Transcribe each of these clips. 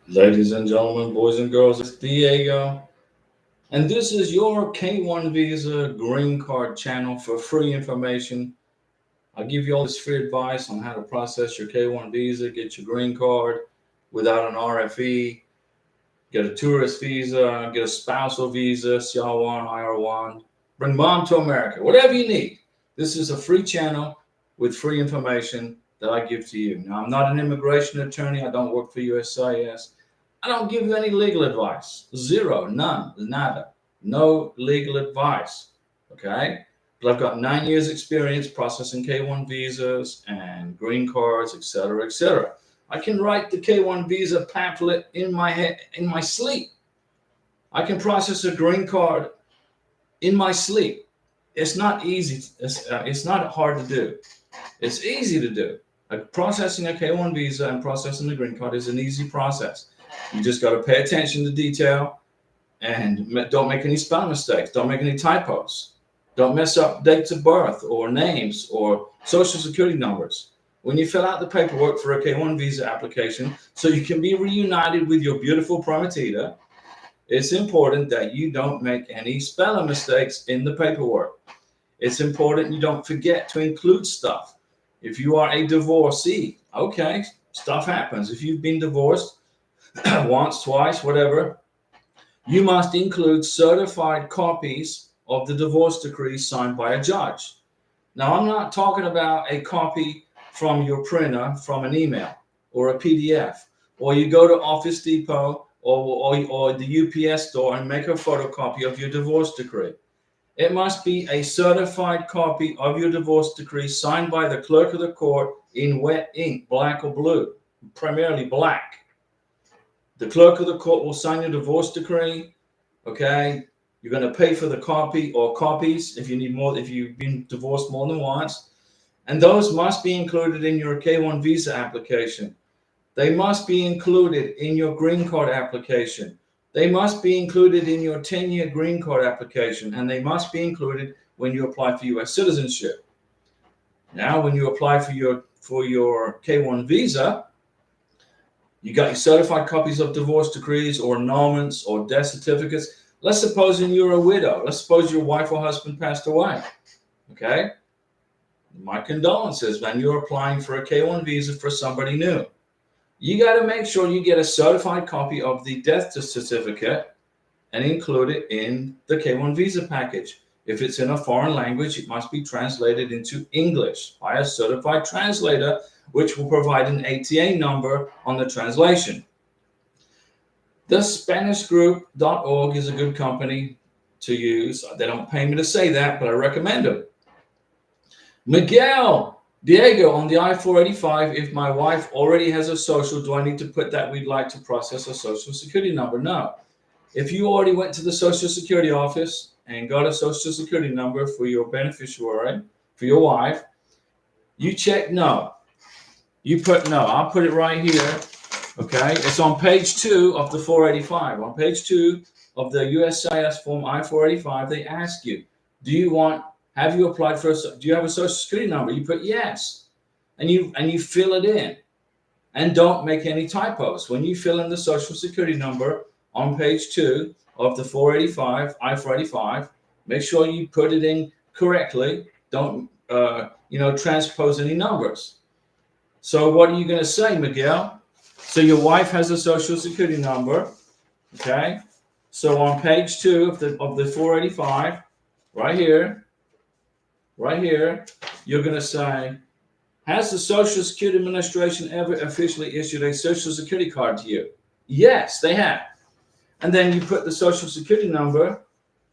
Ladies and gentlemen, boys and girls, it's Diego, and this is your K1 Visa Green Card channel for free information. I give you all this free advice on how to process your K1 Visa, get your green card without an RFE, get a tourist visa, get a spousal visa, CR1, IR1, bring mom to America, whatever you need. This is a free channel with free information that I give to you. Now, I'm not an immigration attorney, I don't work for USCIS. I don't give you any legal advice. Zero, none, nada. No legal advice. Okay? But I've got 9 years experience processing K1 visas and green cards, etc., etc. I can write the K1 visa pamphlet in my head, in my sleep. I can process a green card in my sleep. It's not easy. It's not hard to do. It's easy to do. Processing a K1 visa and processing a green card is an easy process. You just got to pay attention to detail and don't make any spelling mistakes. Don't make any typos. Don't mess up dates of birth or names or social security numbers. When you fill out the paperwork for a K1 visa application so you can be reunited with your beautiful prometida, it's important that you don't make any spelling mistakes in the paperwork. It's important you don't forget to include stuff. If you are a divorcee, okay, stuff happens. If you've been divorced once, twice, whatever, you must include certified copies of the divorce decree signed by a judge. Now, I'm not talking about a copy from your printer from an email or a PDF, or you go to Office Depot or the UPS store and make a photocopy of your divorce decree. It must be a certified copy of your divorce decree signed by the clerk of the court in wet ink, black or blue, primarily black. The clerk of the court will sign your divorce decree. Okay, you're going to pay for the copy or copies if you need more, if you've been divorced more than once. And those must be included in your K1 visa application. They must be included in your green card application. They must be included in your 10-year green card application, and they must be included when you apply for U.S. citizenship. Now, when you apply for your K1 visa, you got your certified copies of divorce decrees or annulments or death certificates. Let's suppose you're a widow. Let's suppose your wife or husband passed away. Okay? My condolences, man. You're applying for a K1 visa for somebody new. You got to make sure you get a certified copy of the death certificate and include it in the K1 visa package. If it's in a foreign language, it must be translated into English by a certified translator, which will provide an ATA number on the translation. The SpanishGroup.org is a good company to use. They don't pay me to say that, but I recommend them. Miguel, Diego, on the I-485, if my wife already has a social, do I need to put that we'd like to process a social security number? No. If you already went to the Social Security office and got a social security number for your beneficiary, for your wife, you check no. You put no. I'll put it right here. Okay, it's on page 2 of the 485. On page 2 of the USCIS form I-485, they ask you, have you applied for do you have a social security number? You put yes, and you fill it in, and don't make any typos. When you fill in the social security number on page 2 of the 485, I-485, make sure you put it in correctly. Don't transpose any numbers. So what are you going to say, Miguel? So your wife has a social security number, okay? So on page 2 of the 485, right here, you're going to say, has the Social Security Administration ever officially issued a Social Security card to you? Yes, they have. And then you put the Social Security number,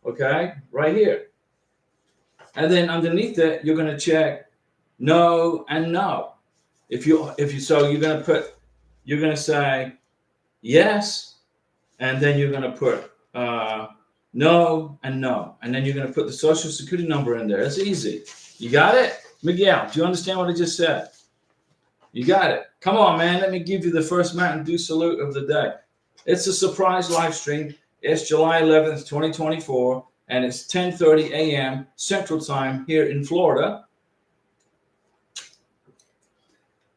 okay, right here. And then underneath it, you're going to check no and no. So you're going to say yes, and then you're going to put no and no, and then you're going to put the Social Security number in there. It's easy. You got it, Miguel? Do you understand what I just said? You got it. Come on, man. Let me give you the first Mountain Dew salute of the day. It's a surprise live stream. It's July 11th, 2024, and it's 10:30 a.m. Central Time here in Florida.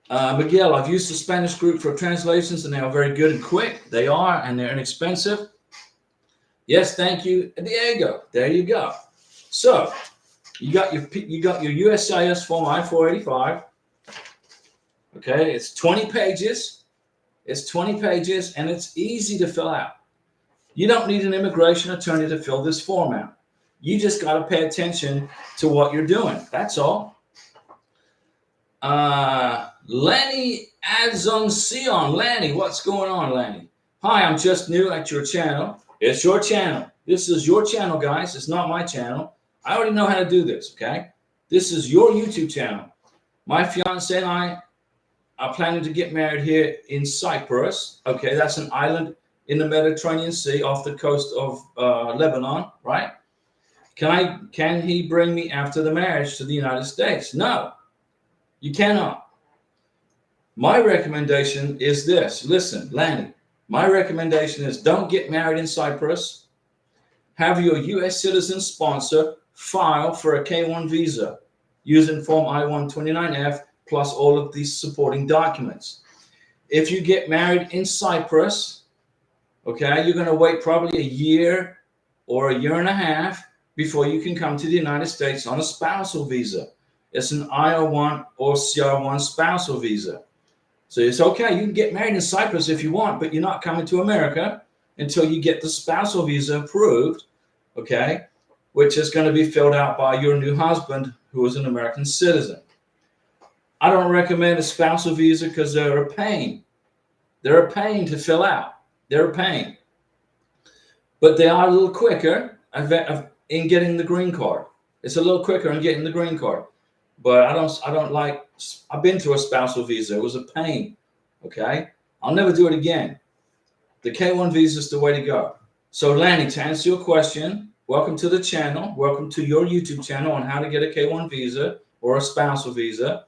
Miguel, I've used the Spanish group for translations and they are very good and quick. They are, and they're inexpensive. Yes, thank you, Diego. There you go. So you got your USCIS form I-485. Okay, it's 20 pages. It's 20 pages and it's easy to fill out. You don't need an immigration attorney to fill this form out. You just got to pay attention to what you're doing. That's all. Lanny Adzoncion. Lanny, what's going on, Lanny? Hi, I'm just new at your channel. It's your channel. This is your channel, guys. It's not my channel. I already know how to do this, okay? This is your YouTube channel. My fiance and I are planning to get married here in Cyprus. Okay, that's an island in the Mediterranean Sea off the coast of Lebanon, right? Can he bring me after the marriage to the United States? No, you cannot. My recommendation is this. Listen, Lanny, my recommendation is don't get married in Cyprus. Have your U.S. citizen sponsor file for a K-1 visa using Form I-129F plus all of these supporting documents. If you get married in Cyprus, okay, you're going to wait probably a year or a year and a half before you can come to the United States on a spousal visa. It's an IR1 or CR1 spousal visa. So it's okay, you can get married in Cyprus if you want, but you're not coming to America until you get the spousal visa approved, okay, which is going to be filled out by your new husband who is an American citizen. I don't recommend a spousal visa because they're a pain. They're a pain to fill out. They're a pain. But they are a little quicker in getting the green card. It's a little quicker in getting the green card. But I don't like, I've been through a spousal visa. It was a pain, okay? I'll never do it again. The K-1 visa is the way to go. So Lanny, to answer your question, welcome to the channel. Welcome to your YouTube channel on how to get a K-1 visa or a spousal visa.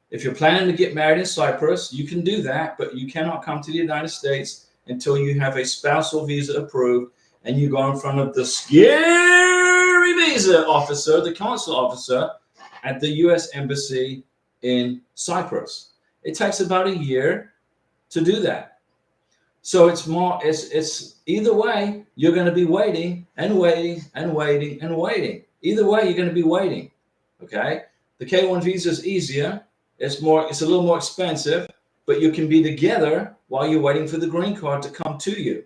If you're planning to get married in Cyprus, you can do that, but you cannot come to the United States until you have a spousal visa approved and you go in front of the scary visa officer, the consular officer at the U.S. Embassy in Cyprus. It takes about a year to do that. So it's either way, you're going to be waiting and waiting and waiting and waiting. Either way, you're going to be waiting, okay? The K-1 visa is easier. It's a little more expensive, but you can be together while you're waiting for the green card to come to you.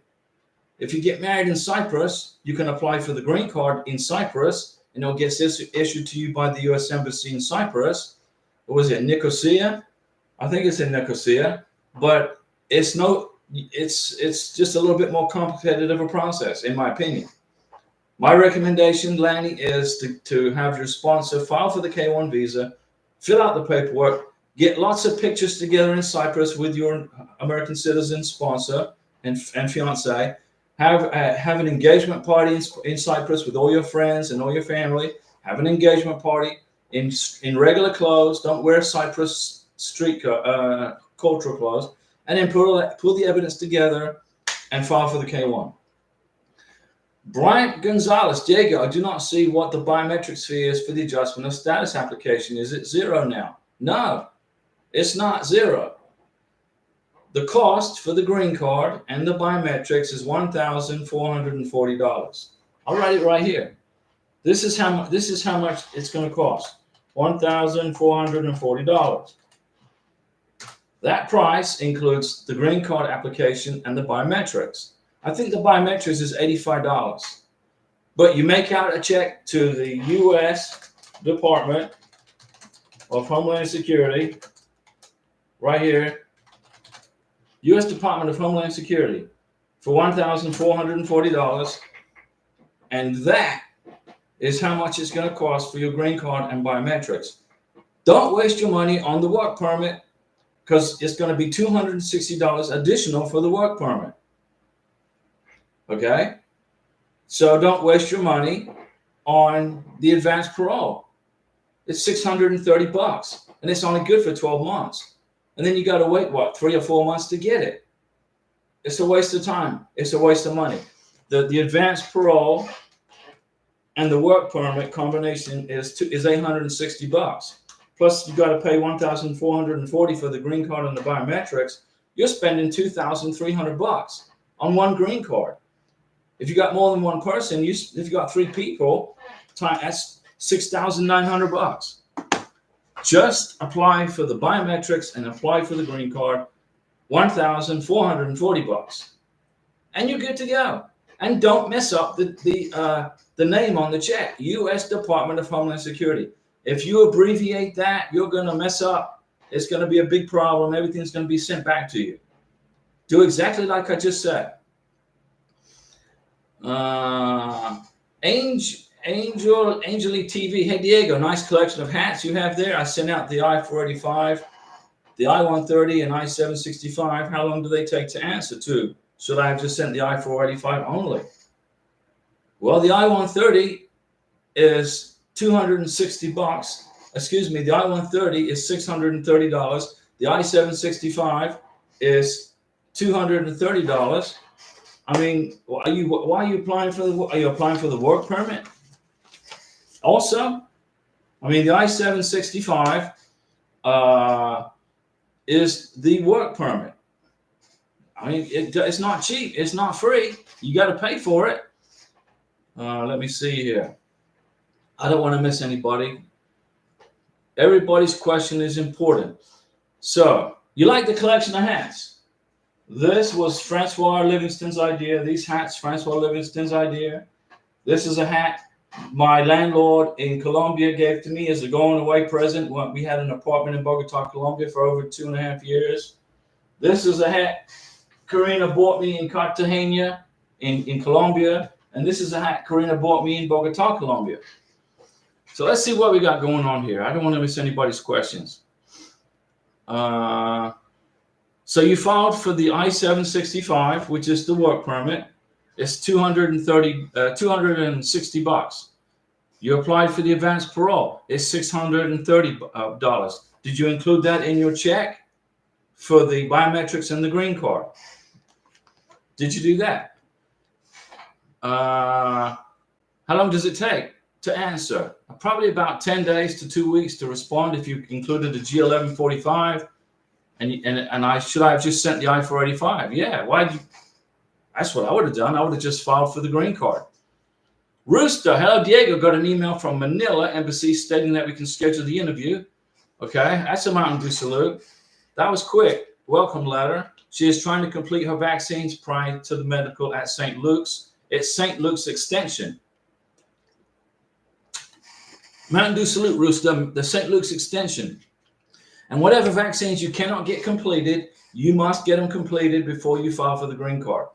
If you get married in Cyprus, you can apply for the green card in Cyprus, and it'll get issued to you by the U.S. Embassy in Cyprus. What was it, Nicosia? I think it's in Nicosia, but it's just a little bit more complicated of a process, in my opinion. My recommendation, Lanny, is to have your sponsor file for the K-1 visa, fill out the paperwork, get lots of pictures together in Cyprus with your American citizen sponsor and fiance. Have an engagement party in Cyprus with all your friends and all your family. Have an engagement party in regular clothes. Don't wear Cyprus street cultural clothes. And then pull the evidence together and file for the K-1. Bryant Gonzalez, Diego, I do not see what the biometrics fee is for the adjustment of status application. Is it zero now? No, it's not zero. The cost for the green card and the biometrics is $1,440. I'll write it right here. This is how much it's going to cost. $1,440. That price includes the green card application and the biometrics. I think the biometrics is $85, but you make out a check to the U.S. Department of Homeland Security, right here, U.S. Department of Homeland Security, for $1,440, and that is how much it's going to cost for your green card and biometrics. Don't waste your money on the work permit because it's going to be $260 additional for the work permit. Okay, so don't waste your money on the advanced parole. It's $630, and it's only good for 12 months. And then you got to wait, what, 3 or 4 months to get it. It's a waste of time. It's a waste of money. The advanced parole and the work permit combination is $860 plus you got to pay $1,440 for the green card and the biometrics, you're spending $2,300 on one green card. If you got more than one person, if you got 3 people, that's $6,900. Just apply for the biometrics and apply for the green card, $1,440, and you're good to go. And don't mess up the name on the check, U.S. Department of Homeland Security. If you abbreviate that, you're going to mess up. It's going to be a big problem. Everything's going to be sent back to you. Do exactly like I just said. Angelique TV. Hey, Diego, nice collection of hats you have there. I sent out the I-485, the I-130, and I-765. How long do they take to answer to? Should I have just sent the I-485 only? Well, the I-130 is $260. Excuse me, the I-130 is $630. The I-765 is $230. I mean, why are you applying for the? Are you applying for the work permit? Also, I mean, the I-765 is the work permit. I mean, it's not cheap. It's not free. You got to pay for it. Let me see here. I don't want to miss anybody. Everybody's question is important. So, you like the collection of hats? This was Francois Livingston's idea. These hats, Francois Livingston's idea. This is a hat my landlord in Colombia gave to me as a going away present. We had an apartment in Bogota, Colombia for over 2.5 years. This is a hat Karina bought me in Cartagena in Colombia. And this is a hat Karina bought me in Bogota, Colombia. So let's see what we got going on here. I don't want to miss anybody's questions. So you filed for the I-765, which is the work permit. It's $260. You applied for the advanced parole. It's $630. Did you include that in your check for the biometrics and the green card? Did you do that? How long does it take to answer? Probably about 10 days to 2 weeks to respond if you included the G1145. And I should I have just sent the I-485? Yeah, that's what I would have done. I would have just filed for the green card. Rooster, hello, Diego. Got an email from Manila Embassy stating that we can schedule the interview. Okay, that's a Mountain Dew salute. That was quick. Welcome letter. She is trying to complete her vaccines prior to the medical at St. Luke's. It's St. Luke's Extension. Mountain Dew salute, Rooster. The St. Luke's Extension. And whatever vaccines you cannot get completed, you must get them completed before you file for the green card.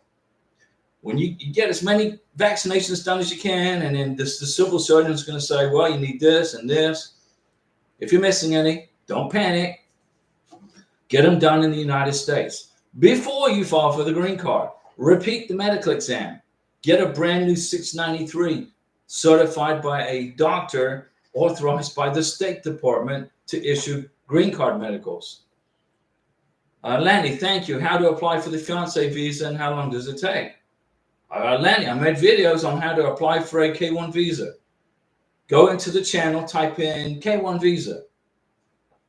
When you get as many vaccinations done as you can, and then the civil surgeon is going to say, well, you need this and this. If you're missing any, don't panic. Get them done in the United States. Before you file for the green card, repeat the medical exam. Get a brand new 693 certified by a doctor authorized by the State Department to issue green card medicals. Lanny, thank you. How to apply for the fiancé visa and how long does it take? Lanny, I made videos on how to apply for a K1 visa. Go into the channel, type in K1 visa.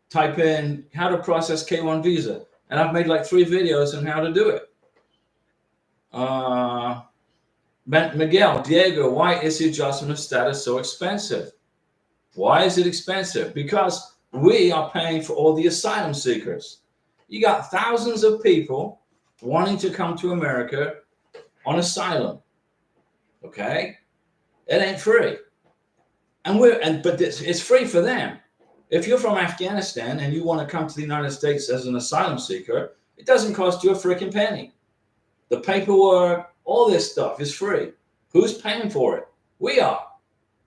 Type in how to process K1 visa. And I've made like 3 videos on how to do it. Miguel, Diego, why is the adjustment of status so expensive? Why is it expensive? Because we are paying for all the asylum seekers. You got thousands of people wanting to come to America on asylum. Okay? It ain't free. But it's free for them. If you're from Afghanistan and you want to come to the United States as an asylum seeker, it doesn't cost you a freaking penny. The paperwork, all this stuff is free. Who's paying for it? We are.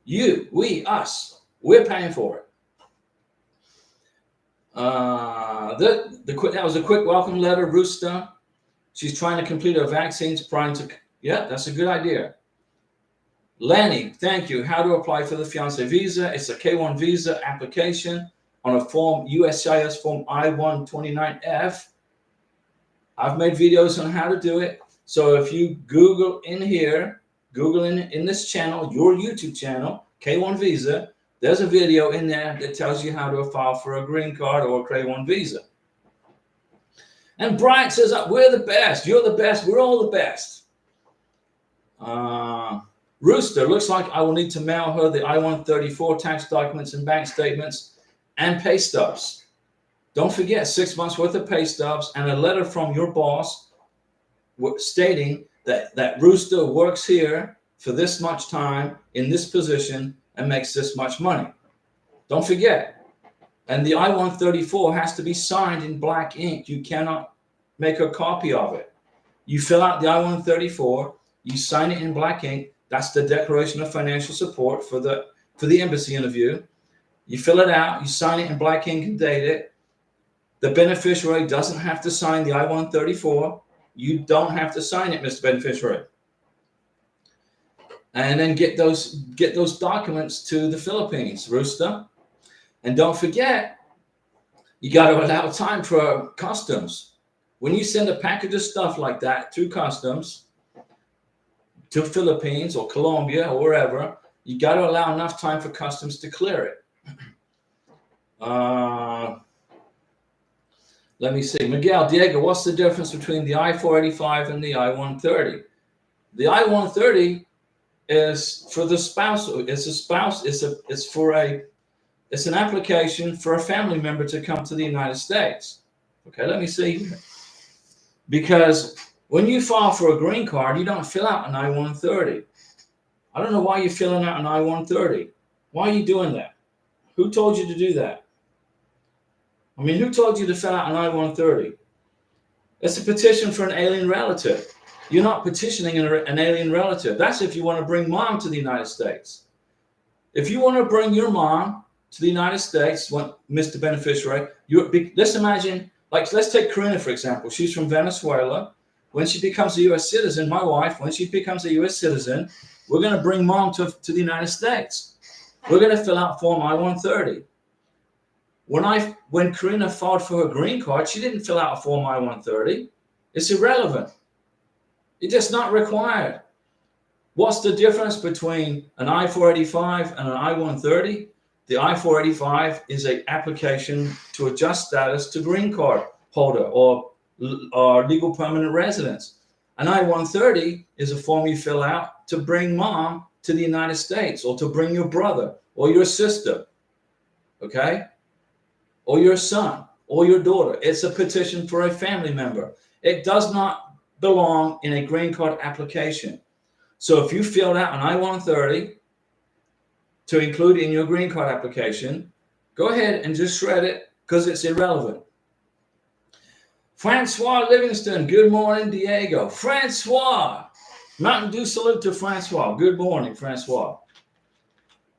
You, we, us. We're paying for it. That was a quick welcome letter, Rooster. She's trying to complete her vaccines prior to. Yeah, that's a good idea. Lanny, thank you. How to apply for the fiancé visa? It's a K1 visa application on a form USCIS form I-129F. I've made videos on how to do it. So if you Google in here, Google in this channel, your YouTube channel, K1 visa, There's a video in there that tells you how to file for a green card or a K1 visa. And Bryant says, we're the best, you're the best, we're all the best. Rooster, looks like I will need to mail her the I-134 tax documents and bank statements and pay stubs. Don't forget 6 months worth of pay stubs and a letter from your boss stating that Rooster works here for this much time in this position and makes this much money. Don't forget. And the I-134 has to be signed in black ink. You cannot make a copy of it. You fill out the I-134, you sign it in black ink. That's the Declaration of Financial Support for the embassy interview. You fill it out, you sign it in black ink and date it. The beneficiary doesn't have to sign the I-134. You don't have to sign it, Mr. Beneficiary. And then get those documents to the Philippines, Rooster. And don't forget, you got to allow time for customs. When you send a package of stuff like that through customs to Philippines or Colombia or wherever, you got to allow enough time for customs to clear it. Let me see. Miguel, Diego, what's the difference between the I-485 and the I-130? The I-130 is for the spousal. It's an application for a family member to come to the United States. Okay, let me see. Because when you file for a green card, you don't fill out an I-130. I don't know why you're filling out an I-130. Why are you doing that? Who told you to do that? I mean, who told you to fill out an I-130? It's a petition for an alien relative. You're not petitioning an alien relative. That's if you want to bring mom to the United States. If you want to bring your mom to the United States, Mr. Beneficiary, let's imagine, let's take Karina, for example. She's from Venezuela. When she becomes a U.S. citizen, my wife, when she becomes a U.S. citizen, we're going to bring mom to the United States. We're going to fill out Form I-130. When Karina filed for her green card, she didn't fill out a Form I-130. It's irrelevant. It's just not required. What's the difference between an I-485 and an I-130? The I-485 is an application to adjust status to green card holder or legal permanent residence. An I-130 is a form you fill out to bring mom to the United States or to bring your brother or your sister, okay? Or your son or your daughter. It's a petition for a family member. It does not belong in a green card application. So if you filled out an I-130 to include in your green card application, go ahead and just shred it because it's irrelevant. Francois Livingston, good morning, Diego. Francois, Mountain Dew salute to Francois. Good morning, Francois.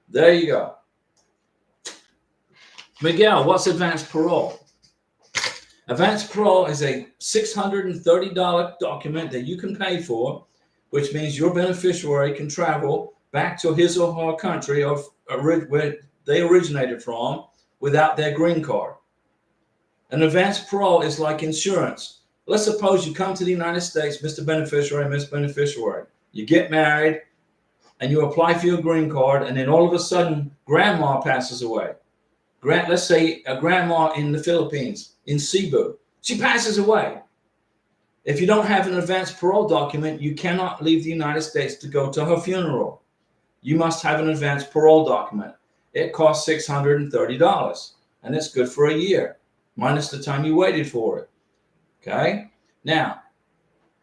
There you go. Miguel, what's advanced parole? Advanced parole is a $630 document that you can pay for, which means your beneficiary can travel back to his or her country of where they originated from without their green card. An advanced parole is like insurance. Let's suppose you come to the United States, Mr. Beneficiary, Miss Beneficiary. You get married and you apply for your green card, and then all of a sudden, grandma passes away. Let's say a grandma in the Philippines, in Cebu, she passes away. If you don't have an advanced parole document, you cannot leave the United States to go to her funeral. You must have an advanced parole document. It costs $630, and it's good for a year, minus the time you waited for it. Okay? Now,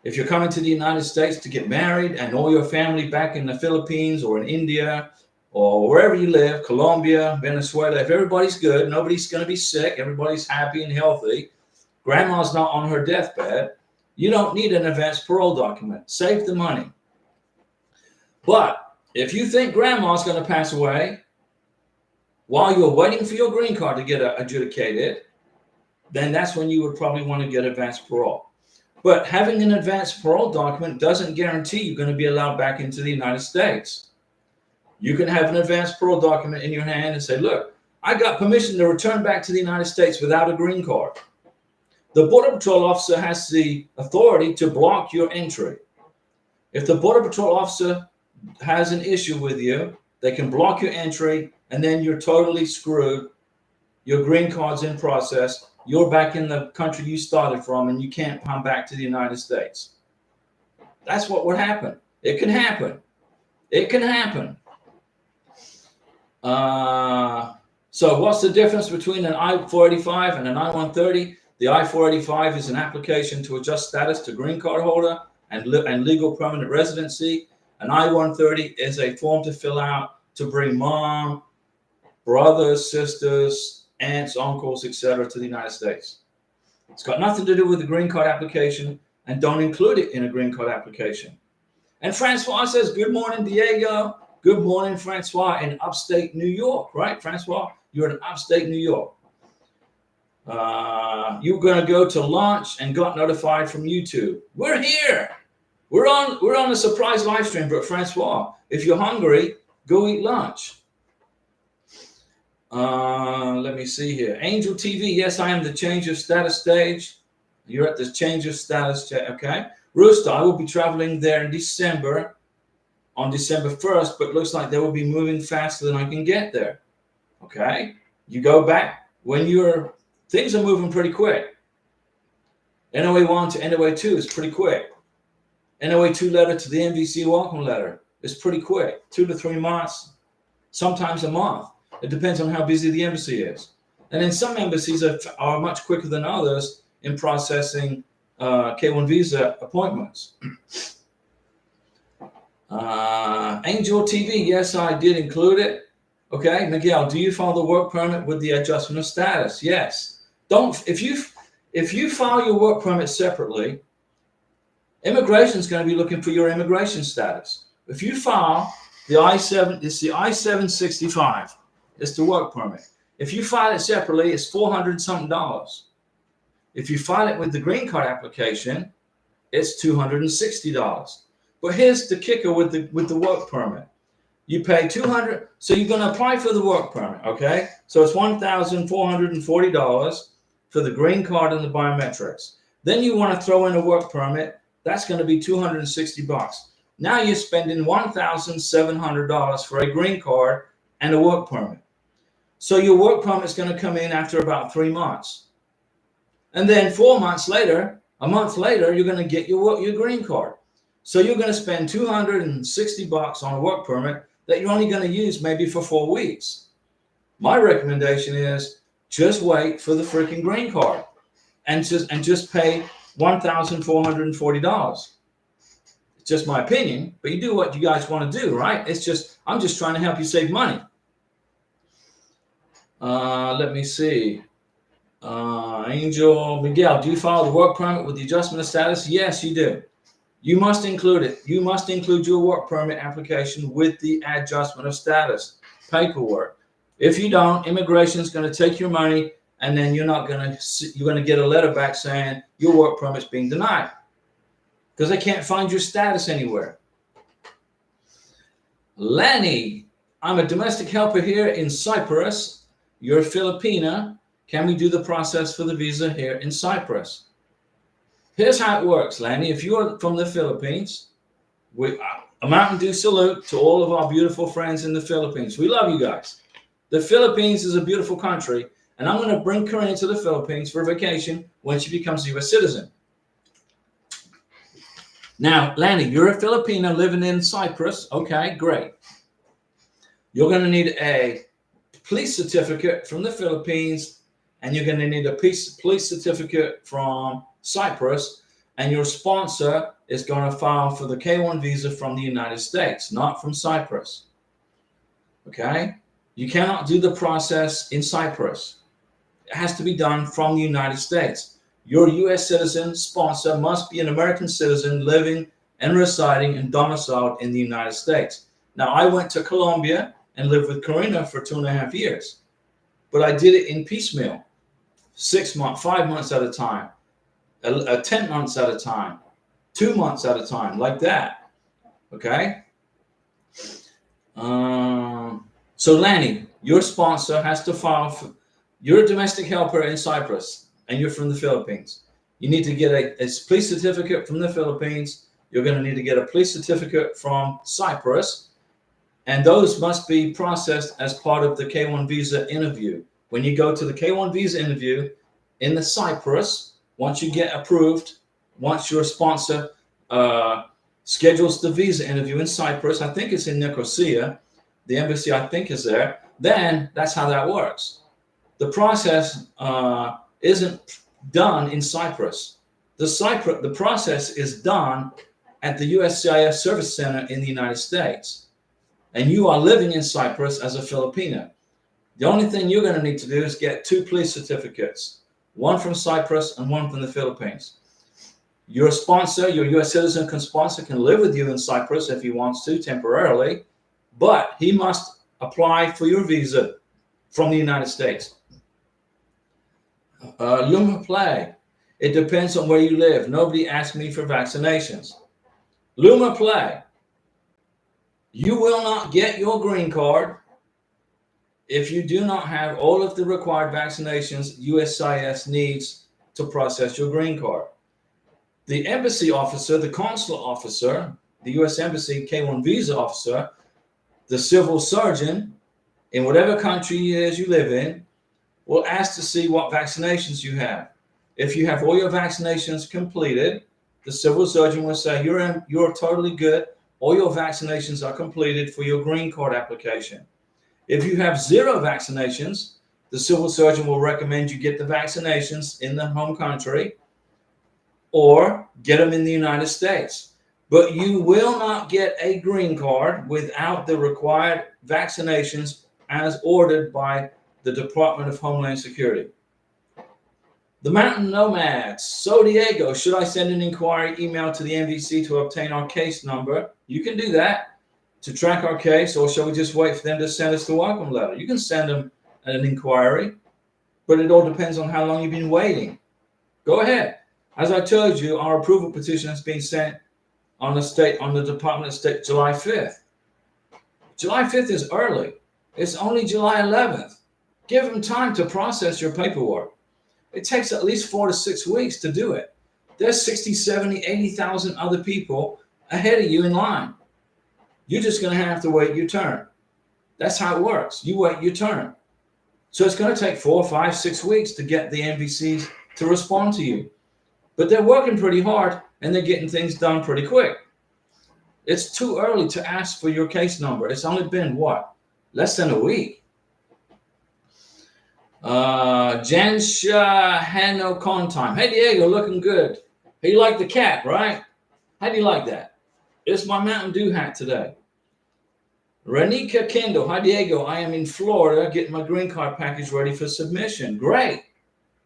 if you're coming to the United States to get married and all your family back in the Philippines or in India or wherever you live, Colombia, Venezuela, if everybody's good, nobody's going to be sick, everybody's happy and healthy, grandma's not on her deathbed, you don't need an advanced parole document. Save the money. But if you think grandma's going to pass away while you're waiting for your green card to get adjudicated, then that's when you would probably want to get advanced parole. But having an advanced parole document doesn't guarantee you're going to be allowed back into the United States. You can have an advanced parole document in your hand and say, look, I got permission to return back to the United States without a green card. The Border Patrol officer has the authority to block your entry. If the Border Patrol officer has an issue with you, they can block your entry and then you're totally screwed. Your green card's in process. You're back in the country you started from, and you can't come back to the United States. That's what would happen. It can happen. It can happen. So what's the difference between an I-485 and an I-130? The I-485 is an application to adjust status to green card holder and legal permanent residency. An I-130 is a form to fill out to bring mom, brothers, sisters, aunts, uncles, etc. to the United States. It's got nothing to do with the green card application, and don't include it in a green card application. And Francois says, good morning, Diego. Good morning, Francois, in upstate New York, right, Francois? You're in upstate New York. You're going to go to lunch and got notified from YouTube. We're here. We're on a surprise live stream, but Francois, if you're hungry, go eat lunch. Let me see here. Angel TV, yes, I am the change of status stage. You're at the change of status, okay. Rooster, I will be traveling there in December, on December 1st, but looks like they will be moving faster than I can get there. Okay, you go back when things are moving pretty quick. NOA 1 to NOA 2 is pretty quick. NOA 2 letter to the MVC welcome letter is pretty quick, 2 to 3 months, sometimes a month. It depends on how busy the embassy is. And then some embassies are much quicker than others in processing K1 visa appointments. Angel TV, yes, I did include it. Okay, Miguel, do you file the work permit with the adjustment of status? Yes. If you file your work permit separately, immigration is going to be looking for your immigration status. If you file the I-7, it's the I-765. It's the work permit. If you file it separately, it's $400-something. If you file it with the green card application, it's $260. But here's the kicker with the work permit. You pay $200, so you're going to apply for the work permit, okay? So it's $1,440 for the green card and the biometrics. Then you want to throw in a work permit. That's going to be $260. Now you're spending $1,700 for a green card and a work permit. So your work permit is going to come in after about 3 months. And then 4 months later, a month later, you're going to get your green card. So you're going to spend $260 on a work permit that you're only going to use maybe for 4 weeks. My recommendation is just wait for the freaking green card and just pay $1,440. It's just my opinion, but you do what you guys want to do, right? I'm just trying to help you save money. Let me see. Angel Miguel, do you file the work permit with the adjustment of status? Yes, you do. You must include it. You must include your work permit application with the adjustment of status paperwork. If you don't, immigration is going to take your money, and then you're going to get a letter back saying your work permit's being denied because they can't find your status anywhere. Lenny, I'm a domestic helper here in Cyprus. You're a Filipina. Can we do the process for the visa here in Cyprus? Here's how it works, Lanny. If you're from the Philippines, a Mountain Dew salute to all of our beautiful friends in the Philippines. We love you guys. The Philippines is a beautiful country, and I'm going to bring Corinne to the Philippines for vacation when she becomes a U.S. citizen. Now, Lanny, you're a Filipino living in Cyprus. Okay, great. You're going to need a police certificate from the Philippines, and you're going to need a police certificate from Cyprus, and your sponsor is going to file for the K1 visa from the United States, not from Cyprus. Okay? You cannot do the process in Cyprus. It has to be done from the United States. Your U.S. citizen sponsor must be an American citizen living and residing and domiciled in the United States. Now, I went to Colombia and lived with Karina for 2.5 years, but I did it in piecemeal, 6 months, 5 months at a time. 10 months at a time, 2 months at a time, like that. Okay. So Lanny, your sponsor has to file for, you're a domestic helper in Cyprus and you're from the Philippines. You need to get a police certificate from the Philippines. You're going to need to get a police certificate from Cyprus, And those must be processed as part of the K1 visa interview. When you go to the K1 visa interview in the Cyprus, once you get approved, once your sponsor schedules the visa interview in Cyprus, I think it's in Nicosia, the embassy I think is there, then that's how that works. The process isn't done in Cyprus. The process is done at the USCIS Service Center in the United States. And you are living in Cyprus as a Filipino. The only thing you're going to need to do is get 2 police certificates, one from Cyprus and one from the Philippines. Your sponsor, your U.S. citizen sponsor can live with you in Cyprus if he wants to temporarily, but he must apply for your visa from the United States. Luma Play. It depends on where you live. Nobody asked me for vaccinations. Luma Play. You will not get your green card if you do not have all of the required vaccinations USCIS needs to process your green card. The embassy officer, the consular officer, the U.S. Embassy K1 visa officer, the civil surgeon in whatever country it is you live in, will ask to see what vaccinations you have. If you have all your vaccinations completed, the civil surgeon will say, you're totally good. All your vaccinations are completed for your green card application. If you have 0 vaccinations, the civil surgeon will recommend you get the vaccinations in the home country or get them in the United States. But you will not get a green card without the required vaccinations as ordered by the Department of Homeland Security. The Mountain Nomads. So Diego, should I send an inquiry email to the NVC to obtain our case number? You can do that to track our case, or shall we just wait for them to send us the welcome letter? You can send them an inquiry, but it all depends on how long you've been waiting. Go ahead. As I told you, our approval petition has been sent on the Department of State July 5th. July 5th is early. It's only July 11th. Give them time to process your paperwork. It takes at least 4 to 6 weeks to do it. There's 60, 70, 80,000 other people ahead of you in line. You're just going to have to wait your turn. That's how it works. You wait your turn. So it's going to take 4, 5, 6 weeks to get the NVCs to respond to you. But they're working pretty hard and they're getting things done pretty quick. It's too early to ask for your case number. It's only been, what, less than a week. Jansha Hano Contime. Hey, Diego, looking good. Hey, you like the cat, right? How do you like that? It's my Mountain Dew hat today. Renika Kendall. Hi, Diego. I am in Florida getting my green card package ready for submission. Great.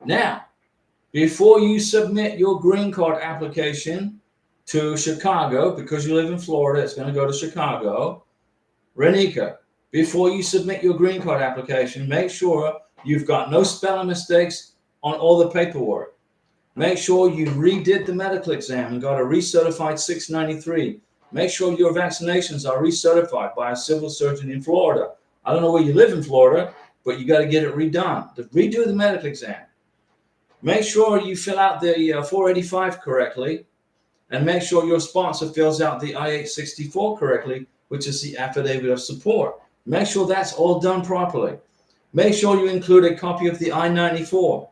Now, before you submit your green card application to Chicago, because you live in Florida, it's going to go to Chicago. Renika, before you submit your green card application, make sure you've got no spelling mistakes on all the paperwork. Make sure you redid the medical exam and got a recertified 693. Make sure your vaccinations are recertified by a civil surgeon in Florida. I don't know where you live in Florida, but you got to get it redone. Redo the medical exam. Make sure you fill out the 485 correctly, and make sure your sponsor fills out the I-864 correctly, which is the affidavit of support. Make sure that's all done properly. Make sure you include a copy of the I-94,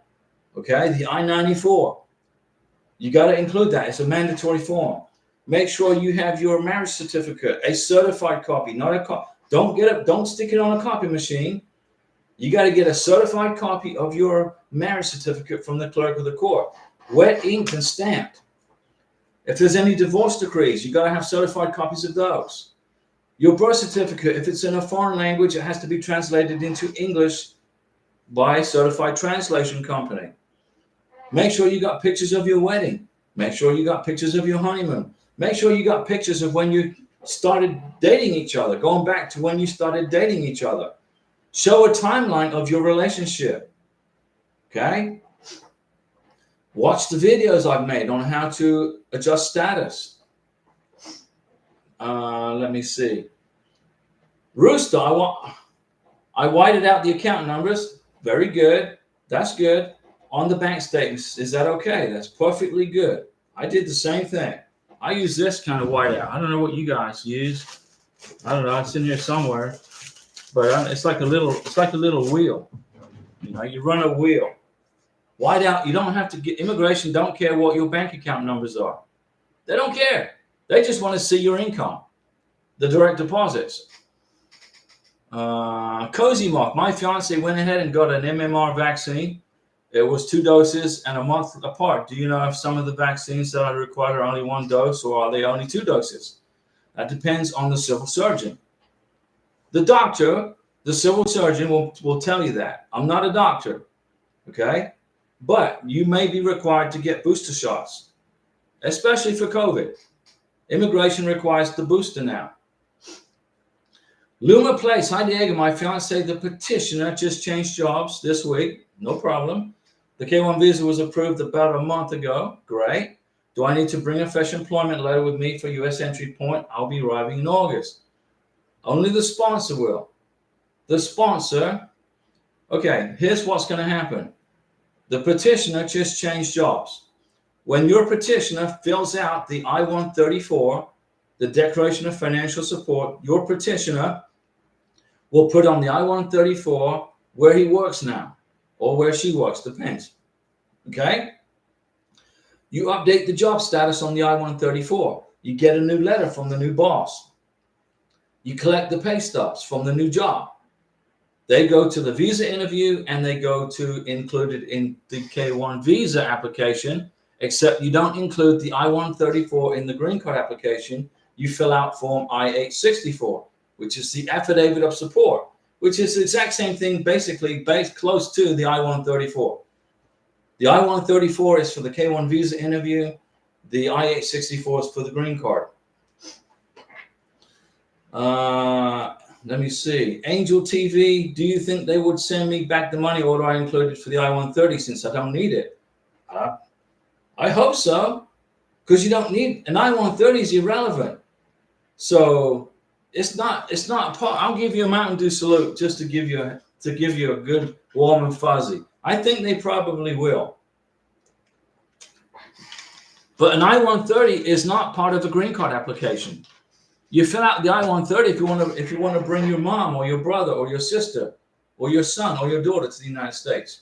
okay? The I-94. You got to include that. It's a mandatory form. Make sure you have your marriage certificate, a certified copy, not a copy. Don't stick it on a copy machine. You got to get a certified copy of your marriage certificate from the clerk of the court, wet inked and stamped. If there's any divorce decrees, you got to have certified copies of those. Your birth certificate, if it's in a foreign language, it has to be translated into English by a certified translation company. Make sure you got pictures of your wedding. Make sure you got pictures of your honeymoon. Make sure you got pictures of when you started dating each other, going back to when you started dating each other. Show a timeline of your relationship, okay? Watch the videos I've made on how to adjust status. Let me see. Rooster, I whited out the account numbers. Very good. That's good. On the bank statements, is that okay? That's perfectly good. I did the same thing. I use this kind of whiteout. I don't know what you guys use. I don't know. It's in here somewhere, but it's like a little wheel. You know, you run a wheel. Why don't you don't have to get immigration? Don't care what your bank account numbers are. They don't care. They just want to see your income, the direct deposits. Cozy Mark, my fiance went ahead and got an MMR vaccine. It was 2 doses and a month apart. Do you know if some of the vaccines that I require are only 1 dose or are they only 2 doses? That depends on the civil surgeon. The doctor, the civil surgeon will tell you that. I'm not a doctor, okay? But you may be required to get booster shots, especially for COVID. Immigration requires the booster now. Luma Place, hi Diego, my fiance, the petitioner, just changed jobs this week. No problem. The K1 visa was approved about a month ago. Great. Do I need to bring a fresh employment letter with me for U.S. entry point? I'll be arriving in August. Only the sponsor will. The sponsor, okay, here's what's going to happen. The petitioner just changed jobs. When your petitioner fills out the I-134, the Declaration of Financial Support, your petitioner will put on the I-134 where he works now or where she works, depends. Okay? You update the job status on the I-134. You get a new letter from the new boss. You collect the pay stubs from the new job. They go to the visa interview and they go to included in the K1 visa application, except you don't include the I-134 in the green card application. You fill out form I-864, which is the affidavit of support, which is the exact same thing, basically based close to the I-134. The I-134 is for the K1 visa interview. The I-864 is for the green card. Let me see. Angel TV, do you think they would send me back the money or do I include it for the I-130 since I don't need it? I hope so, because you don't need an I-130 is irrelevant. So it's not I'll give you a Mountain Dew salute just to give you a good warm and fuzzy. I think they probably will. But an I-130 is not part of a green card application. You fill out the I-130 if you want to bring your mom or your brother or your sister or your son or your daughter to the United States.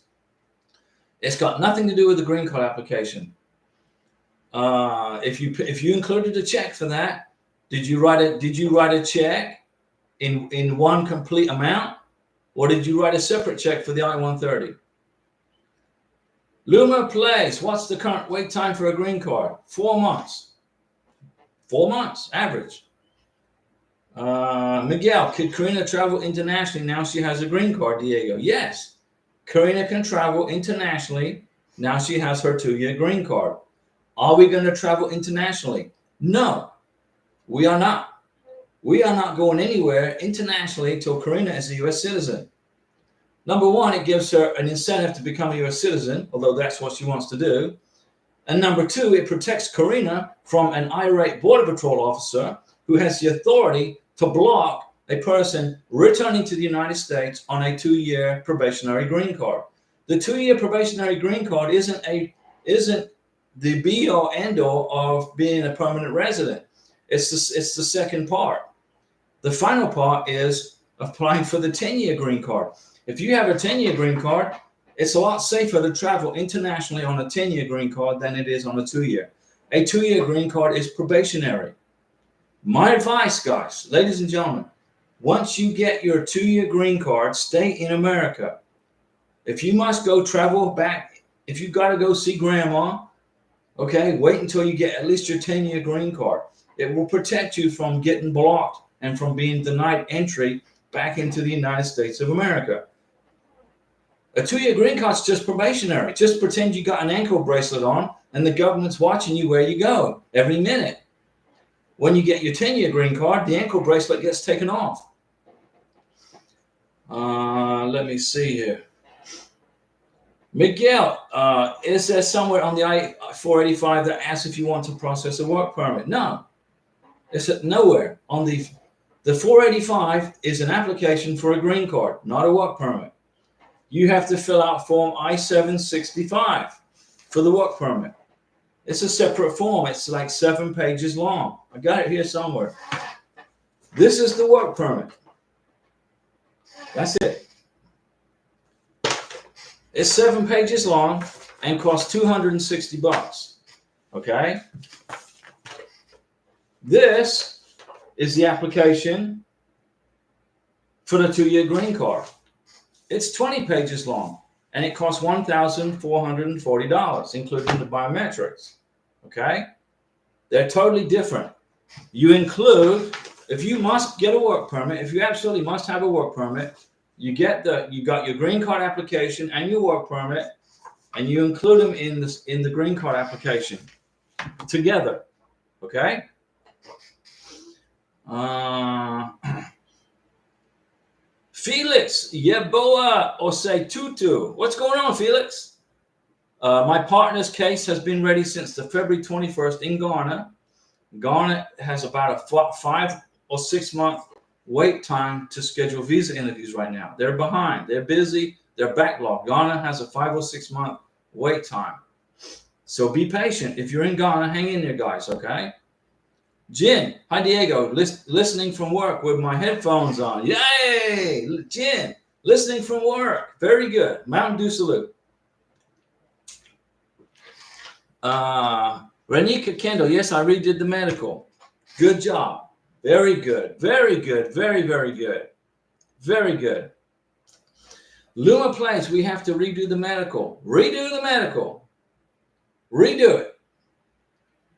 It's got nothing to do with the green card application. If you included a check for that, did you write a check in one complete amount, or did you write a separate check for the I-130? Luma Place, what's the current wait time for a green card? 4 months. 4 months average. Miguel, could Karina travel internationally now she has a green card, Diego? Yes, Karina can travel internationally now she has her 2-year green card. Are we going to travel internationally? No, we are not. We are not going anywhere internationally till Karina is a U.S. citizen. Number one, it gives her an incentive to become a U.S. citizen, although that's what she wants to do. And number two, it protects Karina from an irate Border Patrol officer who has the authority to block a person returning to the United States on a 2-year probationary green card. The 2-year probationary green card isn't the be-all end-all of being a permanent resident. It's the second part. The final part is applying for the 10-year green card. If you have a 10-year green card, it's a lot safer to travel internationally on a 10-year green card than it is on a 2-year. A 2-year green card is probationary. My advice, guys, ladies and gentlemen, once you get your 2-year green card, stay in America. If you must go travel back, if you got to go see grandma, okay, wait until you get at least your 10-year green card. It will protect you from getting blocked and from being denied entry back into the United States of America. A 2-year green card is just probationary. Just pretend you got an ankle bracelet on and the government's watching you where you go every minute. When you get your 10-year green card, the ankle bracelet gets taken off. Let me see here. Miguel, is there somewhere on the I-485 that asks if you want to process a work permit? No, it's nowhere. On the 485 is an application for a green card, not a work permit. You have to fill out form I-765 for the work permit. It's a separate form. It's like 7 pages long. I got it here somewhere. This is the work permit. That's it. It's 7 pages long and costs $260. Okay? This is the application for the 2-year green card. It's 20 pages long and it costs $1,440, including the biometrics. Okay? They're totally different. You include, if you must get a work permit, if you absolutely must have a work permit, you got your green card application and your work permit, and you include them in the green card application together. Okay? Felix Yeboah Osei Tutu. What's going on, Felix? My partner's case has been ready since the February 21st in Ghana. Ghana has about a 5 or 6 month wait time to schedule visa interviews right now. They're behind. They're busy. They're backlogged. Ghana has a 5 or 6 month wait time. So be patient. If you're in Ghana, hang in there, guys, okay? Jin, hi, Diego. Listening from work with my headphones on. Yay! Jin, listening from work. Very good. Mountain Dew salute. Renika Kendall, yes, I redid the medical. Good job. Very good. Very good. Very, very good. Very good. Luma Place, we have to redo the medical. Redo the medical. Redo it.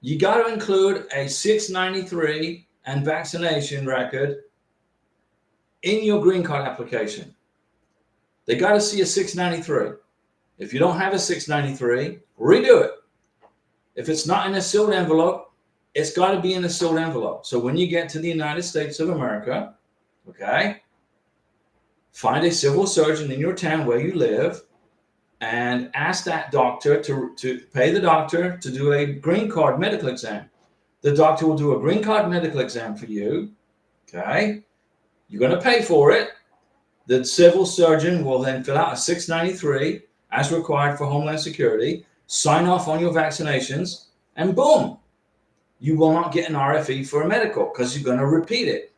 You got to include a 693 and vaccination record in your green card application. They got to see a 693. If you don't have a 693, redo it. If it's not in a sealed envelope, it's got to be in a sealed envelope. So when you get to the United States of America, okay, find a civil surgeon in your town where you live and ask that doctor to pay the doctor to do a green card medical exam. The doctor will do a green card medical exam for you, okay? You're going to pay for it. The civil surgeon will then fill out a 693 as required for Homeland Security, sign off on your vaccinations, and boom, you will not get an RFE for a medical because you're going to repeat it.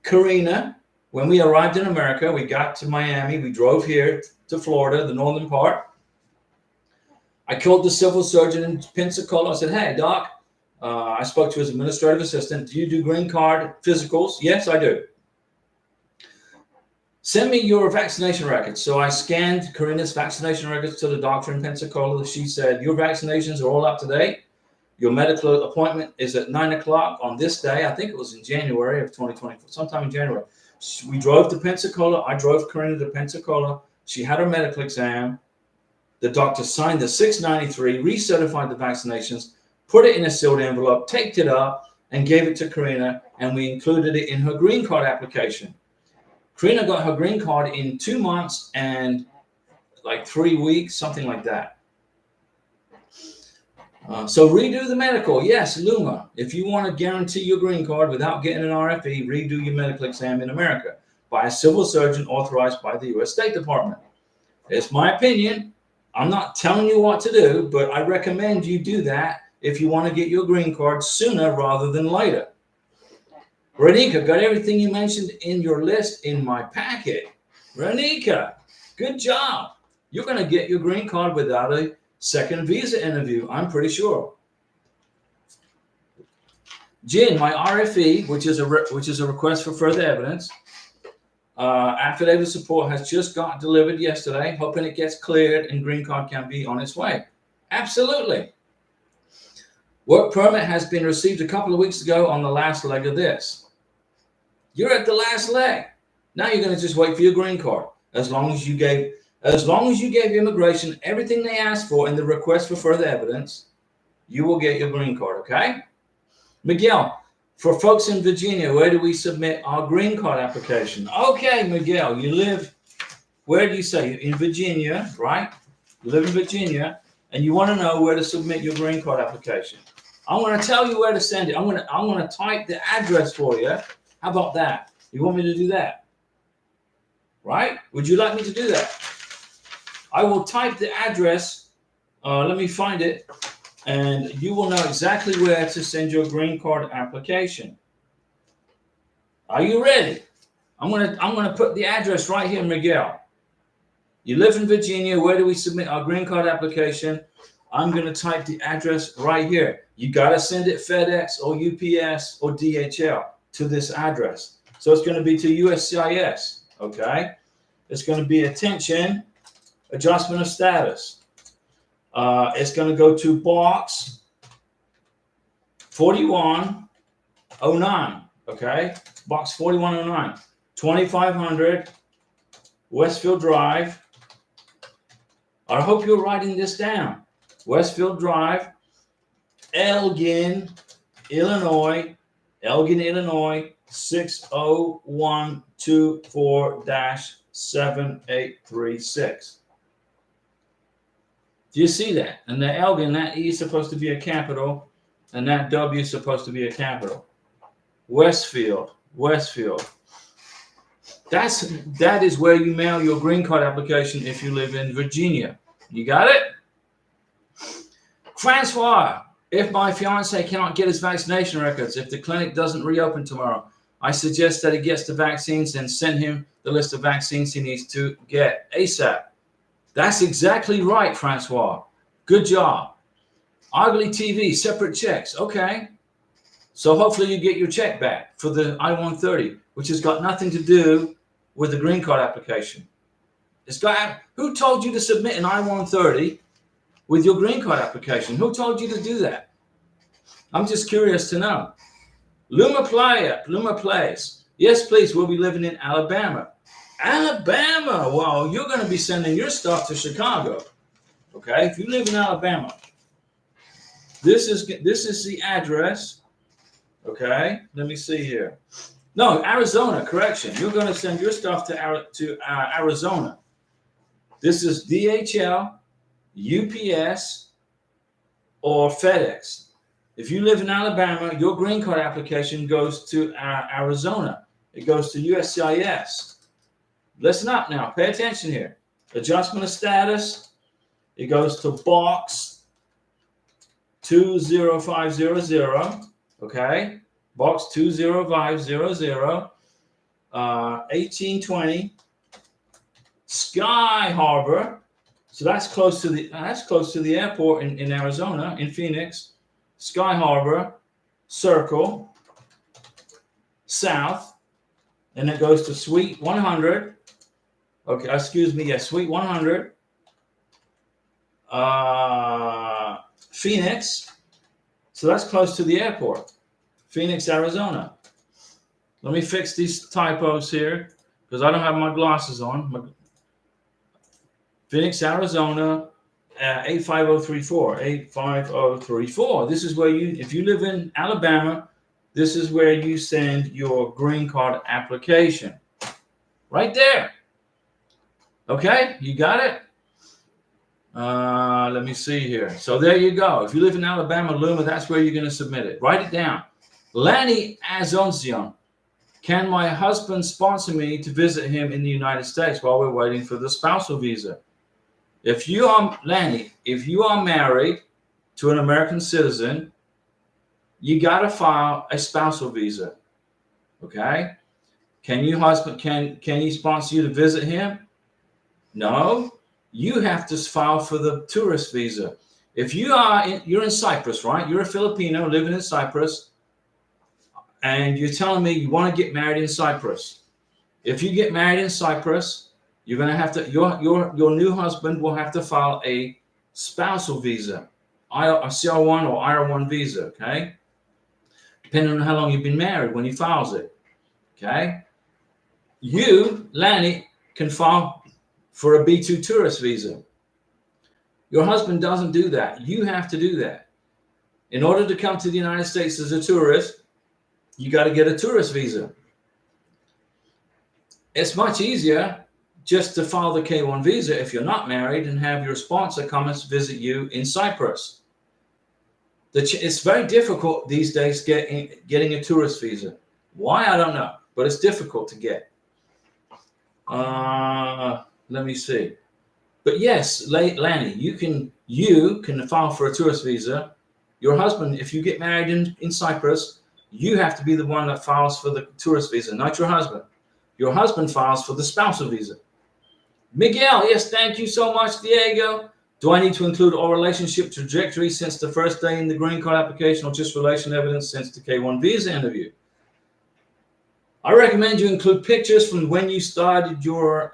Karina, when we arrived in America, we got to Miami, we drove here to Florida, the northern part. I called the civil surgeon in Pensacola. I said, hey, doc, I spoke to his administrative assistant. Do you do green card physicals? Yes, I do. Send me your vaccination records. So I scanned Karina's vaccination records to the doctor in Pensacola. She said, your vaccinations are all up to date. Your medical appointment is at 9 o'clock on this day. I think it was in January of 2024, sometime in January. We drove to Pensacola. I drove Karina to Pensacola. She had her medical exam. The doctor signed the 693, recertified the vaccinations, put it in a sealed envelope, taped it up, and gave it to Karina, and we included it in her green card application. Karina got her green card in 2 months and like 3 weeks, something like that. So redo the medical. Yes, Luma. If you want to guarantee your green card without getting an RFE, redo your medical exam in America by a civil surgeon authorized by the U.S. State Department. It's my opinion. I'm not telling you what to do, but I recommend you do that if you want to get your green card sooner rather than later. Renika, got everything you mentioned in your list in my packet. Renika, good job. You're going to get your green card without a second visa interview, I'm pretty sure. Jin, my RFE, which is a request for further evidence, affidavit of support has just got delivered yesterday, hoping it gets cleared and green card can be on its way. Absolutely. Work permit has been received a couple of weeks ago on the last leg of this. You're at the last leg. Now you're going to just wait for your green card. As long as you gave immigration everything they asked for in the request for further evidence, you will get your green card, okay? Miguel, for folks in Virginia, where do we submit our green card application? Okay, Miguel, you live, where do you say? In Virginia, right? You live in Virginia, and you want to know where to submit your green card application. I'm going to tell you where to send it. I'm going to type the address for you. How about that? You want me to do that? Right? Would you like me to do that? I will type the address. Let me find it. And you will know exactly where to send your green card application. Are you ready? I'm gonna put the address right here, Miguel. You live in Virginia. Where do we submit our green card application? I'm gonna type the address right here. You gotta send it FedEx or UPS or DHL to this address. So it's gonna be to USCIS. Okay. It's gonna be attention, adjustment of status. It's gonna go to box 4109. Okay. Box 4109. 2500 Westfield Drive. I hope you're writing this down. Westfield Drive, Elgin, Illinois, 60124-7836. Do you see that? And the Elgin, that E is supposed to be a capital, and that W is supposed to be a capital. Westfield. That is where you mail your green card application if you live in Virginia. You got it? Francois, if my fiance cannot get his vaccination records, if the clinic doesn't reopen tomorrow, I suggest that he gets the vaccines and send him the list of vaccines he needs to get ASAP. That's exactly right, Francois. Good job. Ugly TV, separate checks. Okay. So hopefully you get your check back for the I-130, which has got nothing to do with the green card application. Who told you to submit an I-130 with your green card application? Who told you to do that? I'm just curious to know. Luma Place. Yes, please. We'll be living in Alabama. Alabama. Well, you're going to be sending your stuff to Chicago. Okay. If you live in Alabama, this is the address. Okay. Let me see here. No, Arizona. Correction. You're going to send your stuff to Arizona. This is DHL, UPS, or FedEx. If you live in Alabama, your green card application goes to Arizona. It goes to USCIS. Listen up now. Pay attention here. Adjustment of status. It goes to box 20500. Okay. Box 20500. 1820. Sky Harbor. So that's close to the airport in Arizona, in Phoenix. Sky Harbor, Circle, South, and it goes to Suite 100. Okay, excuse me, yeah, Suite 100. Phoenix. So that's close to the airport. Phoenix, Arizona. Let me fix these typos here because I don't have my glasses on. Phoenix, Arizona, 85034. 85034. This is where if you live in Alabama, this is where you send your green card application. Right there. Okay, you got it? Let me see here. So there you go. If you live in Alabama, Luma, that's where you're going to submit it. Write it down. Lanny Azoncion. Can my husband sponsor me to visit him in the United States while we're waiting for the spousal visa? If you are, Lanny, if you are married to an American citizen, you got to file a spousal visa. Okay? Can you sponsor you to visit him? No. You have to file for the tourist visa. If you're in Cyprus, right? You're a Filipino living in Cyprus, and you're telling me you want to get married in Cyprus. If you get married in Cyprus, you're going to have to, your new husband will have to file a spousal visa, a CR1 or IR1 visa, okay? Depending on how long you've been married when he files it, okay? You, Lanny, can file for a B2 tourist visa. Your husband doesn't do that. You have to do that. In order to come to the United States as a tourist, you got to get a tourist visa. It's much easier just to file the K1 visa if you're not married and have your sponsor come and visit you in Cyprus. It's very difficult these days getting a tourist visa. Why? I don't know, but it's difficult to get. Let me see. But yes, Lanny, you can file for a tourist visa. Your husband, if you get married in Cyprus, You have to be the one that files for the tourist visa, not your husband. Your husband files for the spousal visa. Miguel, yes, thank you so much, Diego. Do I need to include all relationship trajectory since the first day in the green card application, or just relation evidence since the K1 visa interview? I recommend you include pictures from when you started your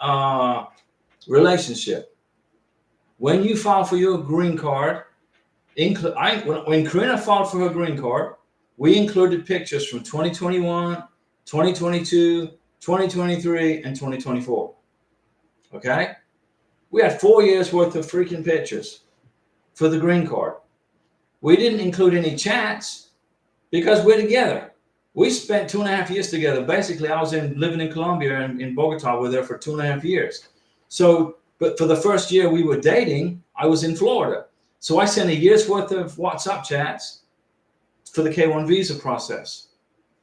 relationship. When you file for your green card, when Karina filed for her green card, we included pictures from 2021, 2022, 2023, and 2024. Okay? We had 4 years worth of freaking pictures for the green card. We didn't include any chats because we're together. We spent 2.5 years together. Basically, I was living in Colombia and in Bogota. We were there for 2.5 years. So, but for the first year we were dating, I was in Florida. So I sent a year's worth of WhatsApp chats for the K1 visa process.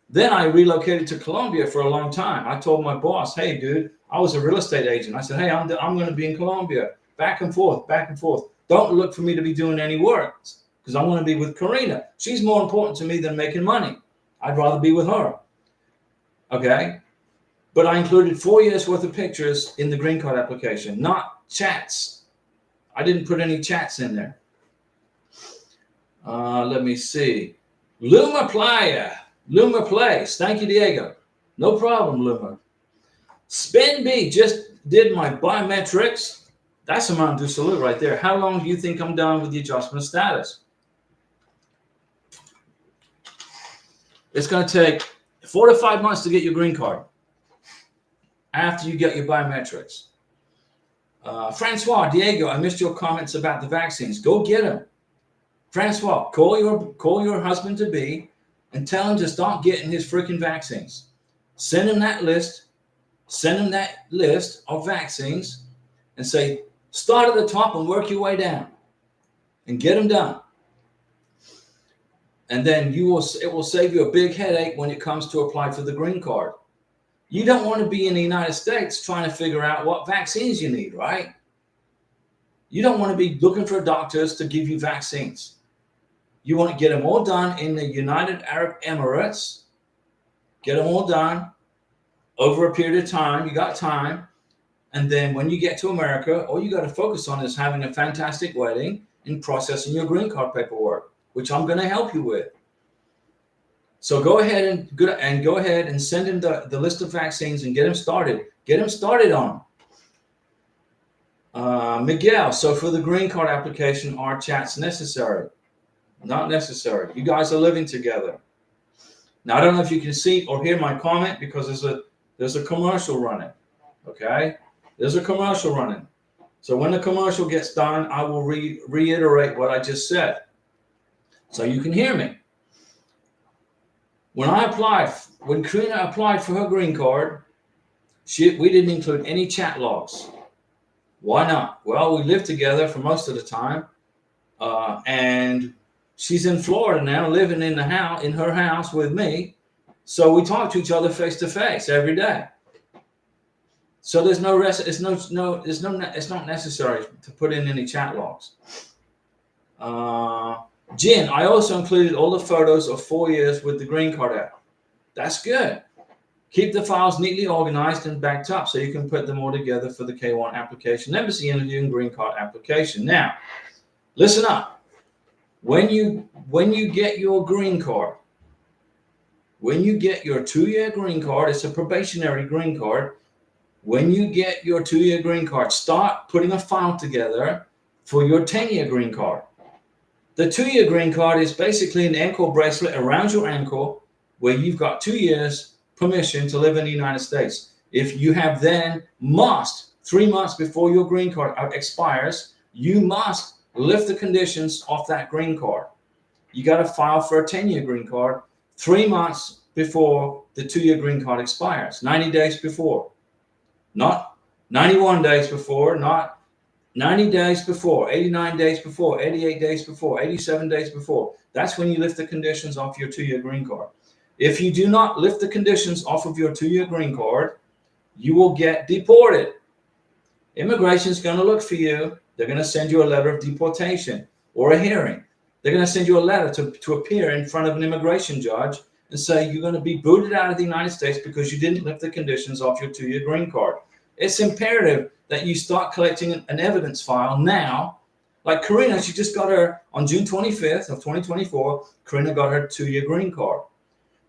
Then I relocated to Colombia for a long time. I told my boss, hey, dude, I was a real estate agent. I said, hey, I'm going to be in Colombia. Back and forth, back and forth. Don't look for me to be doing any work because I want to be with Karina. She's more important to me than making money. I'd rather be with her. Okay? But I included 4 years worth of pictures in the green card application, not chats. I didn't put any chats in there. Let me see. Luma Playa. Luma Place. Thank you, Diego. No problem, Luma. Spin B just did my biometrics. That's a Mountain Dew salute right there. How long do you think I'm done with the adjustment of status? It's going to take 4 to 5 months to get your green card after you get your biometrics. Francois, Diego, I missed your comments about the vaccines. Go get them. Francois, call your husband-to-be and tell him to start getting his freaking vaccines. Send him that list. Send him that list of vaccines and say, start at the top and work your way down and get them done. And then it will save you a big headache when it comes to apply for the green card. You don't want to be in the United States trying to figure out what vaccines you need, right? You don't want to be looking for doctors to give you vaccines. You want to get them all done in the United Arab Emirates. Get them all done over a period of time. You got time. And then when you get to America, all you got to focus on is having a fantastic wedding and processing your green card paperwork, which I'm going to help you with. So go ahead and send him the list of vaccines and get him started. Get him started on them. Miguel, so for the green card application, are chats necessary? Not necessary. You guys are living together. Now, I don't know if you can see or hear my comment because there's a commercial running. Okay? There's a commercial running. So when the commercial gets done, I will reiterate what I just said so you can hear me. When Karina applied for her green card, we didn't include any chat logs. Why not? Well, we lived together for most of the time, and she's in Florida now, living in her house with me. So we talk to each other face to face every day. So it's not necessary to put in any chat logs. Jin, I also included all the photos of 4 years with the green card app. That's good. Keep the files neatly organized and backed up so you can put them all together for the K1 application, embassy interview, and green card application. Now, listen up. When you get your green card, when you get your 2-year green card, it's a probationary green card. When you get your 2-year green card, start putting a file together for your 10-year green card. The 2-year green card is basically an ankle bracelet around your ankle where you've got 2 years permission to live in the United States. If you have 3 months before your green card expires, you must lift the conditions off that green card. You got to file for a 10-year green card 3 months before the 2-year green card expires, 90 days before. Not 91 days before, not 90 days before, 89 days before, 88 days before, 87 days before. That's when you lift the conditions off your 2-year green card. If you do not lift the conditions off of your 2-year green card, you will get deported. Immigration is going to look for you. They're going to send you a letter of deportation or a hearing. They're going to send you a letter to appear in front of an immigration judge and say you're going to be booted out of the United States because you didn't lift the conditions off your 2-year green card. It's imperative that you start collecting an evidence file now. Like Karina, she just got her on June 25th of 2024. Karina got her 2-year green card.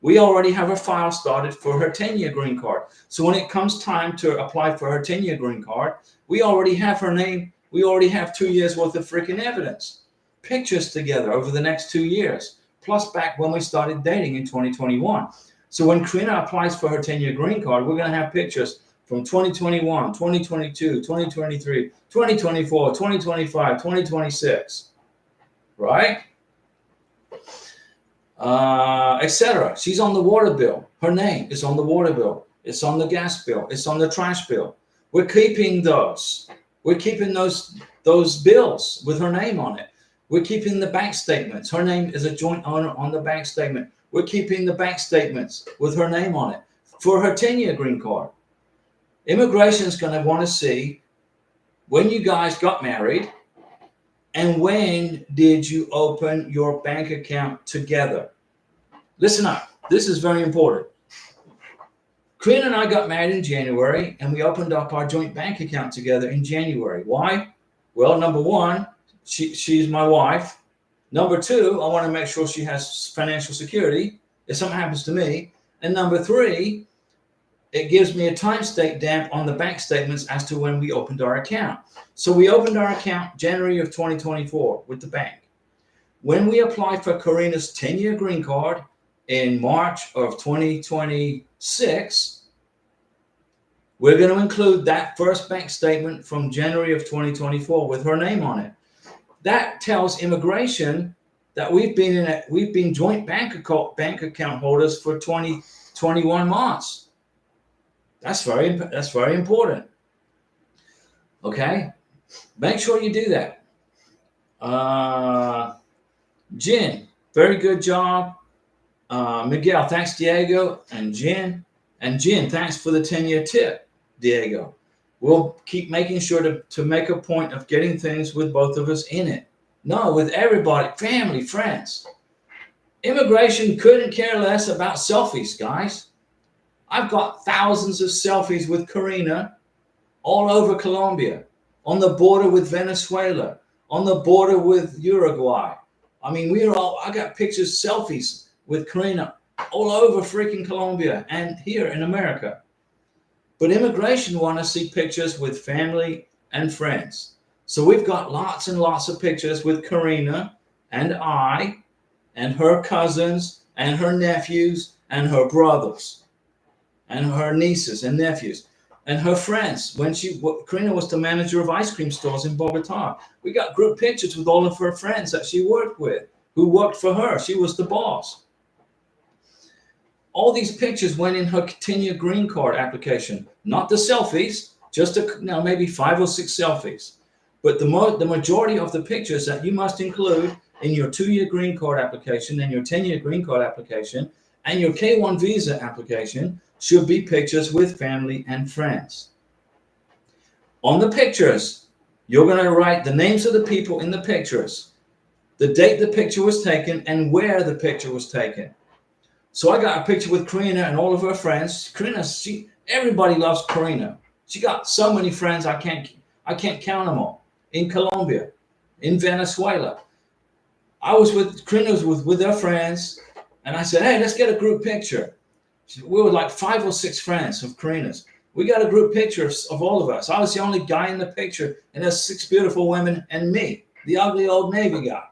We already have a file started for her 10-year green card. So when it comes time to apply for her 10-year green card, we already have her name. We already have 2 years worth of freaking evidence. Pictures together over the next 2 years, plus back when we started dating in 2021. So when Karina applies for her 10-year green card, we're going to have pictures from 2021, 2022, 2023, 2024, 2025, 2026, right? Etc. She's on the water bill. Her name is on the water bill. It's on the gas bill. It's on the trash bill. We're keeping those. We're keeping those bills with her name on it. We're keeping the bank statements. Her name is a joint owner on the bank statement. We're keeping the bank statements with her name on it for her 10-year green card. Immigration is going to want to see when you guys got married and when did you open your bank account together. Listen up. This is very important. Karina and I got married in January, and we opened up our joint bank account together in January. Why? Well, number one, she's my wife. Number two, I want to make sure she has financial security if something happens to me. And number three, it gives me a time stamp on the bank statements as to when we opened our account. So we opened our account January of 2024 with the bank. When we applied for Karina's 10-year green card in March of 2026, we're going to include that first bank statement from January of 2024 with her name on it. That tells immigration that we've been joint bank account holders for 21 months. That's very important. Okay, make sure you do that. Jen, very good job. Miguel, thanks, Diego, and Jen. And Jen, thanks for the 10-year tip, Diego. We'll keep making sure to make a point of getting things with both of us in it. No, with everybody, family, friends. Immigration couldn't care less about selfies, guys. I've got thousands of selfies with Karina all over Colombia, on the border with Venezuela, on the border with Uruguay. I mean, I got pictures, selfies with Karina all over freaking Colombia and here in America. But immigration want to see pictures with family and friends. So we've got lots and lots of pictures with Karina and I and her cousins and her nephews and her brothers and her nieces and nephews and her friends. When Karina was the manager of ice cream stores in Bogota, we got group pictures with all of her friends that she worked with, who worked for her. She was the boss. All these pictures went in her 10-year green card application, not the selfies, just maybe 5 or 6 selfies. But the majority of the pictures that you must include in your 2-year green card application and your 10-year green card application and your K-1 visa application should be pictures with family and friends. On the pictures, you're going to write the names of the people in the pictures, the date the picture was taken, and where the picture was taken. So I got a picture with Karina and all of her friends. Karina, everybody loves Karina. She got so many friends I can't count them all. In Colombia, in Venezuela. Karina was with her friends, and I said, hey, let's get a group picture. We were like 5 or 6 friends of Karina's. We got a group picture of all of us. I was the only guy in the picture, and there's 6 beautiful women and me, the ugly old Navy guy.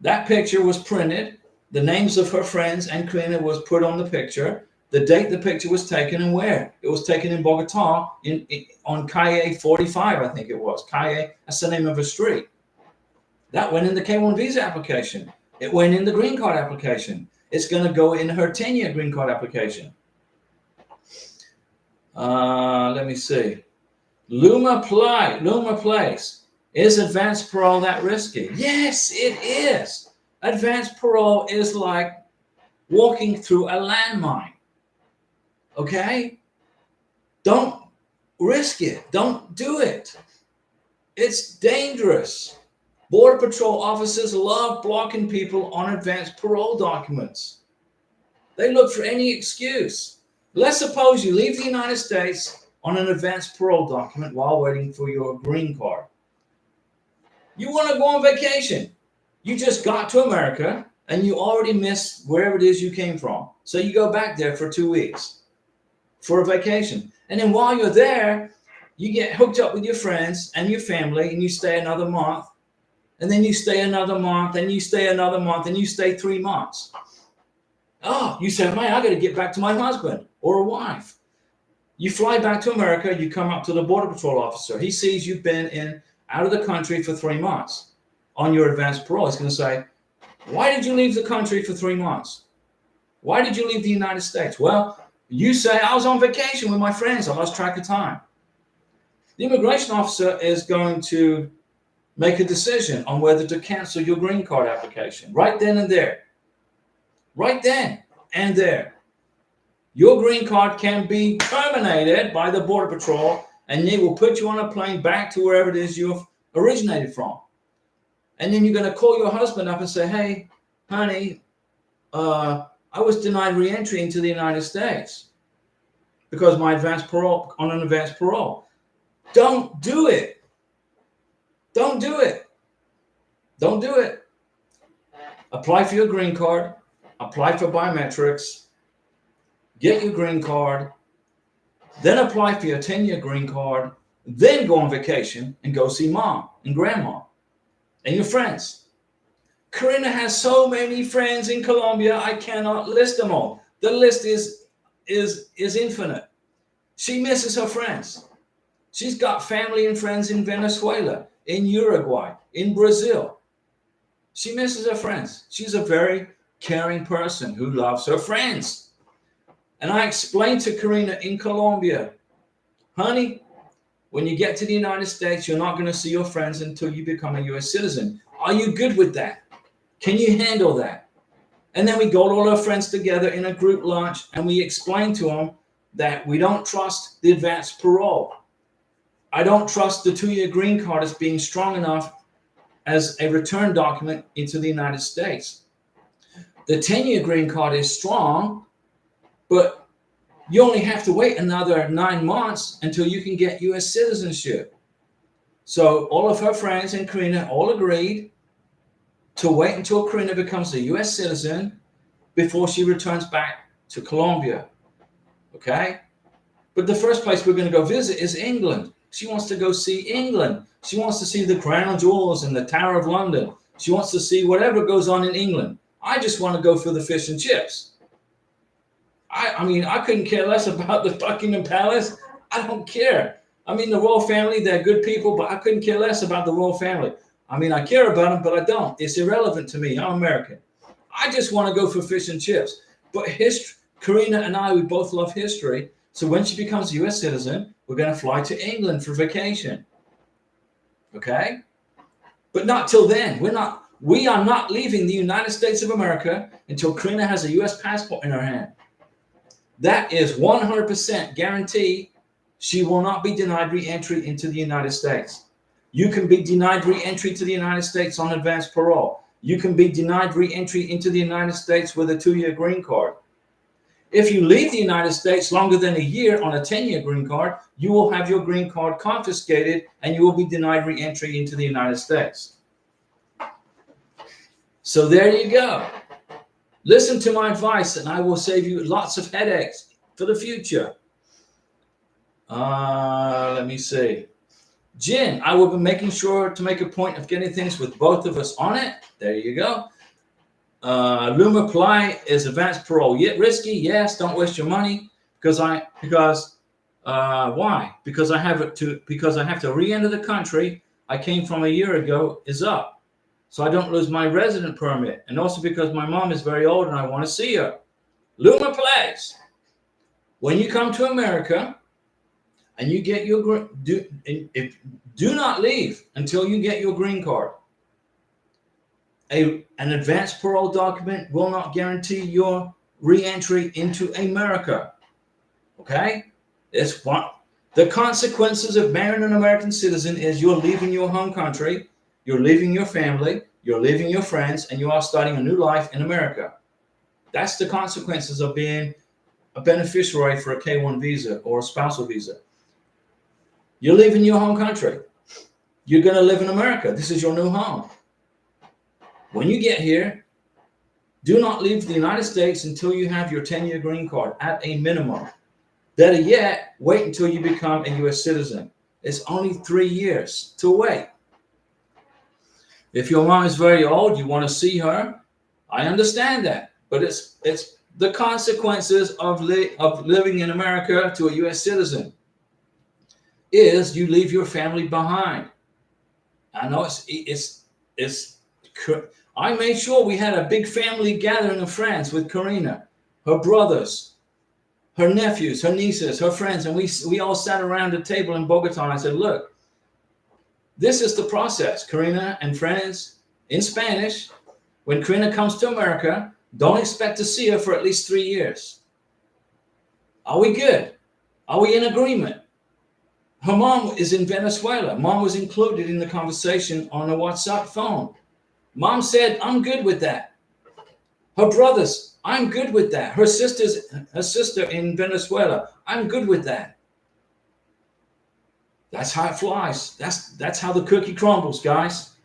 That picture was printed. The names of her friends and Karina was put on the picture. The date the picture was taken and where. It was taken in Bogota on Calle 45, I think it was. Calle, that's the name of a street. That went in the K-1 visa application. It went in the green card application. It's going to go in her 10-year green card application. Let me see. Luma Place. Is advanced parole that risky? Yes, it is. Advanced parole is like walking through a landmine. Okay? Don't risk it. Don't do it. It's dangerous. Border Patrol officers love blocking people on advanced parole documents. They look for any excuse. Let's suppose you leave the United States on an advanced parole document while waiting for your green card. You want to go on vacation. You just got to America and you already missed wherever it is you came from. So you go back there for 2 weeks for a vacation. And then while you're there, you get hooked up with your friends and your family and you stay another month. And then you stay another month, and you stay another month, and you stay 3 months. Oh, you say, man, I got to get back to my husband or a wife. You fly back to America, you come up to the Border Patrol officer. He sees you've been out of the country for 3 months on your advanced parole. He's going to say, why did you leave the country for 3 months? Why did you leave the United States? Well, you say, I was on vacation with my friends. I lost track of time. The immigration officer is going to make a decision on whether to cancel your green card application right then and there. Right then and there. Your green card can be terminated by the Border Patrol, and they will put you on a plane back to wherever it is you've originated from. And then you're going to call your husband up and say, hey, honey, I was denied re-entry into the United States because my advanced parole, on an advanced parole. Don't do it. Don't do it. Don't do it. Apply for your green card. Apply for biometrics. Get your green card. Then apply for your 10-year green card. Then go on vacation and go see mom and grandma and your friends. Karina has so many friends in Colombia, I cannot list them all. The list is infinite. She misses her friends. She's got family and friends in Venezuela, in Uruguay, in Brazil. She misses her friends. She's a very caring person who loves her friends. And I explained to Karina in Colombia, honey, when you get to the United States, you're not going to see your friends until you become a U.S. citizen. Are you good with that? Can you handle that? And then we got all our friends together in a group lunch, and we explained to them that we don't trust the advanced parole. I don't trust the 2-year green card as being strong enough as a return document into the United States. The 10-year green card is strong, but you only have to wait another 9 months until you can get U.S. citizenship. So all of her friends and Karina all agreed to wait until Karina becomes a U.S. citizen before she returns back to Colombia. Okay? But the first place we're going to go visit is England. She wants to go see England. She wants to see the Crown Jewels and the Tower of London. She wants to see whatever goes on in England. I just want to go for the fish and chips. I mean, I couldn't care less about the Buckingham Palace. I don't care. I mean, the royal family, they're good people, but I couldn't care less about the royal family. I mean, I care about them, but I don't. It's irrelevant to me. I'm American. I just want to go for fish and chips. But history, Karina and I, we both love history. So when she becomes a U.S. citizen, we're going to fly to England for vacation. Okay? But not till then. We are not leaving the United States of America until Karina has a U.S. passport in her hand. That is 100% guarantee she will not be denied re-entry into the United States. You can be denied re-entry to the United States on advanced parole. You can be denied re-entry into the United States with a 2-year green card. If you leave the United States longer than a year on a 10-year green card, you will have your green card confiscated and you will be denied re-entry into the United States. So there you go. Listen to my advice and I will save you lots of headaches for the future. Let me see. Jen, I will be making sure to make a point of getting things with both of us on it. There you go. Loom apply is advanced parole yet risky? Yes. Don't waste your money why? Because I have to re-enter the country I came from a year ago is up, so I don't lose my resident permit, and also because my mom is very old and I want to see her. Loom applies. When you come to America and you get your do not leave until you get your green card. An advanced parole document will not guarantee your re-entry into America. Okay? It's one. The consequences of marrying an American citizen is you're leaving your home country, you're leaving your family, you're leaving your friends, and you are starting a new life in America. That's the consequences of being a beneficiary for a K-1 visa or a spousal visa. You're leaving your home country. You're going to live in America. This is your new home. When you get here, do not leave the United States until you have your 10-year green card at a minimum. Better yet, wait until you become a U.S. citizen. It's only 3 years to wait. If your mom is very old, you want to see her, I understand that. But it's the consequences of living in America to a U.S. citizen is you leave your family behind. I know I made sure we had a big family gathering of friends with Karina, her brothers, her nephews, her nieces, her friends, and we all sat around a table in Bogota, and I said, look, this is the process, Karina and friends, in Spanish. When Karina comes to America, don't expect to see her for at least 3 years. Are we good? Are we in agreement? Her mom is in Venezuela. Mom was included in the conversation on a WhatsApp phone. Mom said, I'm good with that. Her brothers, I'm good with that. Her sister in Venezuela, I'm good with that. That's how it flies. That's how the cookie crumbles, guys.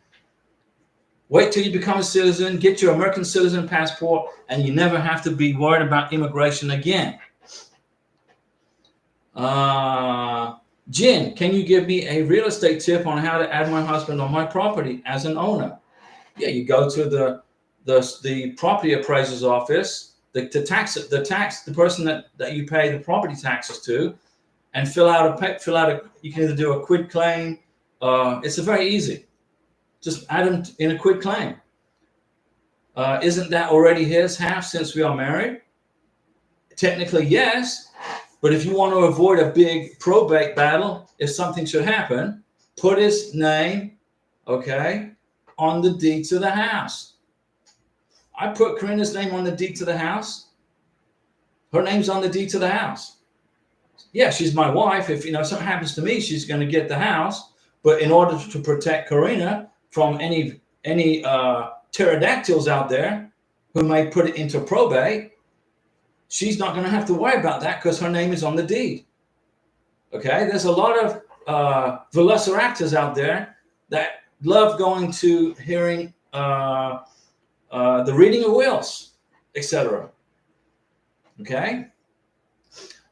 Wait till you become a citizen, get your American citizen passport, and you never have to be worried about immigration again. Jen, can you give me a real estate tip on how to add my husband on my property as an owner? Yeah, you go to the property appraiser's office, the person that you pay the property taxes to, and fill out you can either do a quit claim. It's very easy. Just add him in a quit claim. Isn't that already his half since we are married? Technically, yes. But if you want to avoid a big probate battle, if something should happen, put his name, okay, on the deed to the house. I put Karina's name on the deed to the house. Her name's on the deed to the house. Yeah, she's my wife. If something happens to me, she's going to get the house. But in order to protect Karina from any pterodactyls out there who may put it into probate, she's not going to have to worry about that because her name is on the deed. Okay, there's a lot of velociraptors out there that love going to hearing the reading of wills, etc. Okay,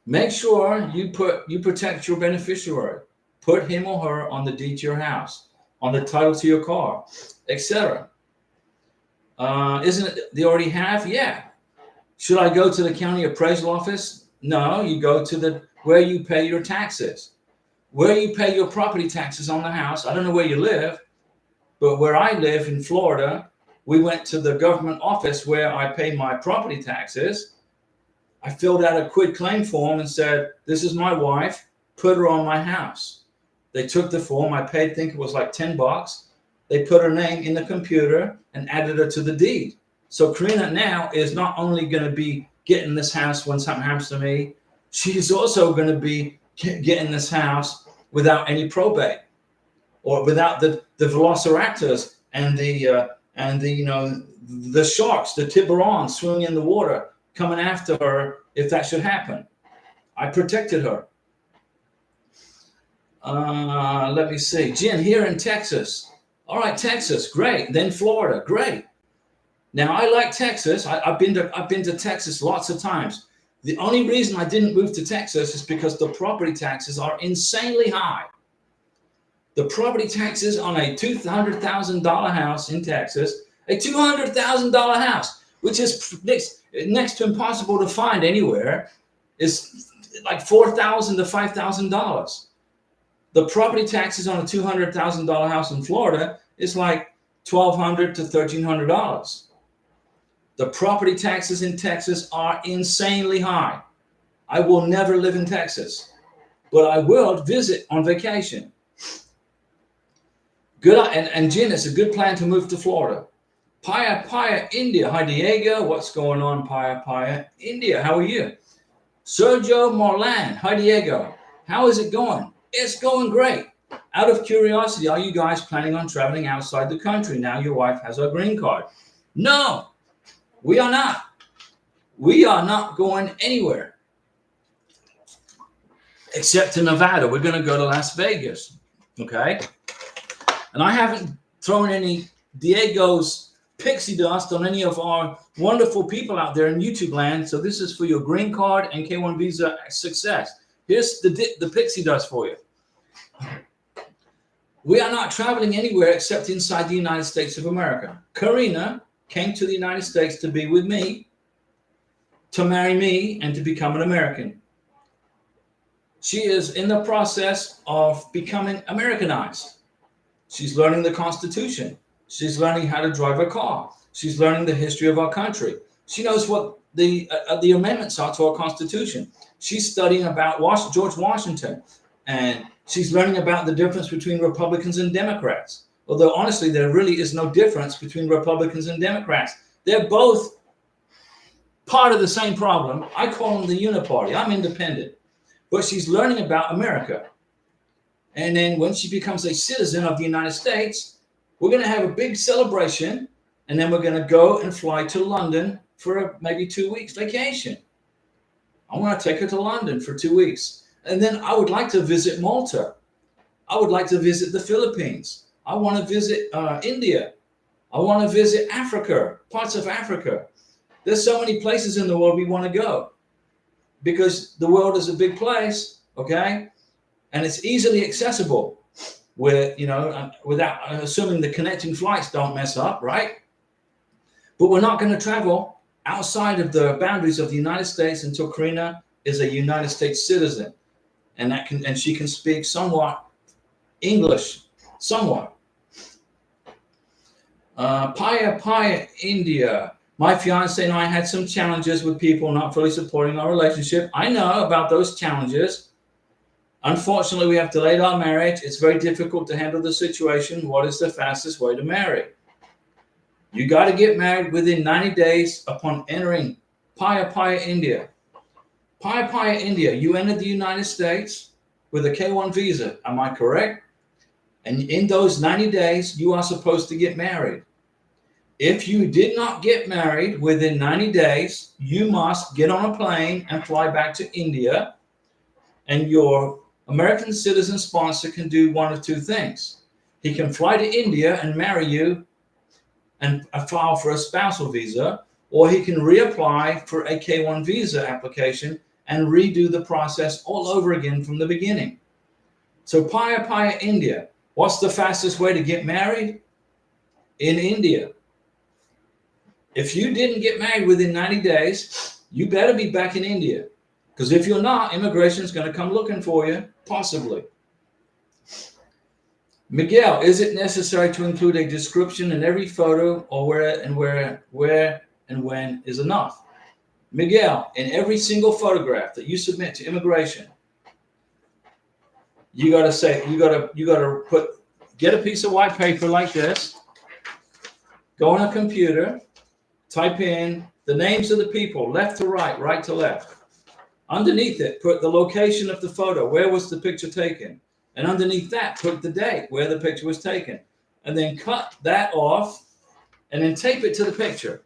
make sure you protect your beneficiary. Put him or her on the deed to your house, on the title to your car, etc. Isn't it they already have? Yeah. Should I go to the county appraisal office? No, you go to where you pay your taxes, where you pay your property taxes on the house. I don't know where you live, but where I live in Florida, we went to the government office where I pay my property taxes. I filled out a quit claim form and said, this is my wife, put her on my house. They took the form. I paid, I think it was like $10. They put her name in the computer and added her to the deed. So Karina now is not only going to be getting this house when something happens to me, she's also going to be getting this house without any probate, or without the velociraptors and the sharks, the tiburons swimming in the water coming after her if that should happen. I protected her. Let me see. Jen, here in Texas. All right, Texas, great. Then Florida, great. Now I like Texas. I've been to Texas lots of times. The only reason I didn't move to Texas is because the property taxes are insanely high. The property taxes on a $200,000 house in Texas, a $200,000 house, which is next to impossible to find anywhere, is like $4,000 to $5,000. The property taxes on a $200,000 house in Florida is like $1,200 to $1,300. The property taxes in Texas are insanely high. I will never live in Texas, but I will visit on vacation. Good, and Jen, it's a good plan to move to Florida. Paya, India. Hi, Diego. What's going on, Paya, India? How are you? Sergio Morlan. Hi, Diego. How is it going? It's going great. Out of curiosity, are you guys planning on traveling outside the country now your wife has her green card? No, we are not. We are not going anywhere except to Nevada. We're going to go to Las Vegas. Okay? And I haven't thrown any Diego's pixie dust on any of our wonderful people out there in YouTube land. So this is for your green card and K1 visa success. Here's the pixie dust for you. We are not traveling anywhere except inside the United States of America. Karina came to the United States to be with me, to marry me, and to become an American. She is in the process of becoming Americanized. She's learning the Constitution. She's learning how to drive a car. She's learning the history of our country. She knows what the amendments are to our Constitution. She's studying about George Washington, and she's learning about the difference between Republicans and Democrats. Although honestly, there really is no difference between Republicans and Democrats. They're both part of the same problem. I call them the uniparty. I'm independent. But she's learning about America. And then when she becomes a citizen of the United States, we're going to have a big celebration. And then we're going to go and fly to London for maybe 2 weeks vacation. I want to take her to London for 2 weeks. And then I would like to visit Malta. I would like to visit the Philippines. I want to visit India. I want to visit Africa, parts of Africa. There's so many places in the world we want to go because the world is a big place, okay? And it's easily accessible where, you know, without assuming the connecting flights don't mess up, right? But we're not going to travel outside of the boundaries of the United States until Karina is a United States citizen. And she can speak somewhat English, somewhat. Paya, India. My fiance and I had some challenges with people not fully supporting our relationship. I know about those challenges. Unfortunately, we have delayed our marriage. It's very difficult to handle the situation. What is the fastest way to marry? You got to get married within 90 days upon entering Paya, India. Paya, India. You entered the United States with a K1 visa. Am I correct? And in those 90 days, you are supposed to get married. If you did not get married within 90 days, you must get on a plane and fly back to India. And your American citizen sponsor can do one of two things. He can fly to India and marry you and file for a spousal visa, or he can reapply for a K1 visa application and redo the process all over again from the beginning. So Paya, India. What's the fastest way to get married? In India. If you didn't get married within 90 days, you better be back in India. Because if you're not, immigration is going to come looking for you, possibly. Miguel, is it necessary to include a description in every photo, or where and when is enough? Miguel, in every single photograph that you submit to immigration, you got to say, you got to get a piece of white paper like this, go on a computer, type in the names of the people, left to right, right to left. Underneath it, put the location of the photo. Where was the picture taken? And underneath that, put the date where the picture was taken. And then cut that off and then tape it to the picture.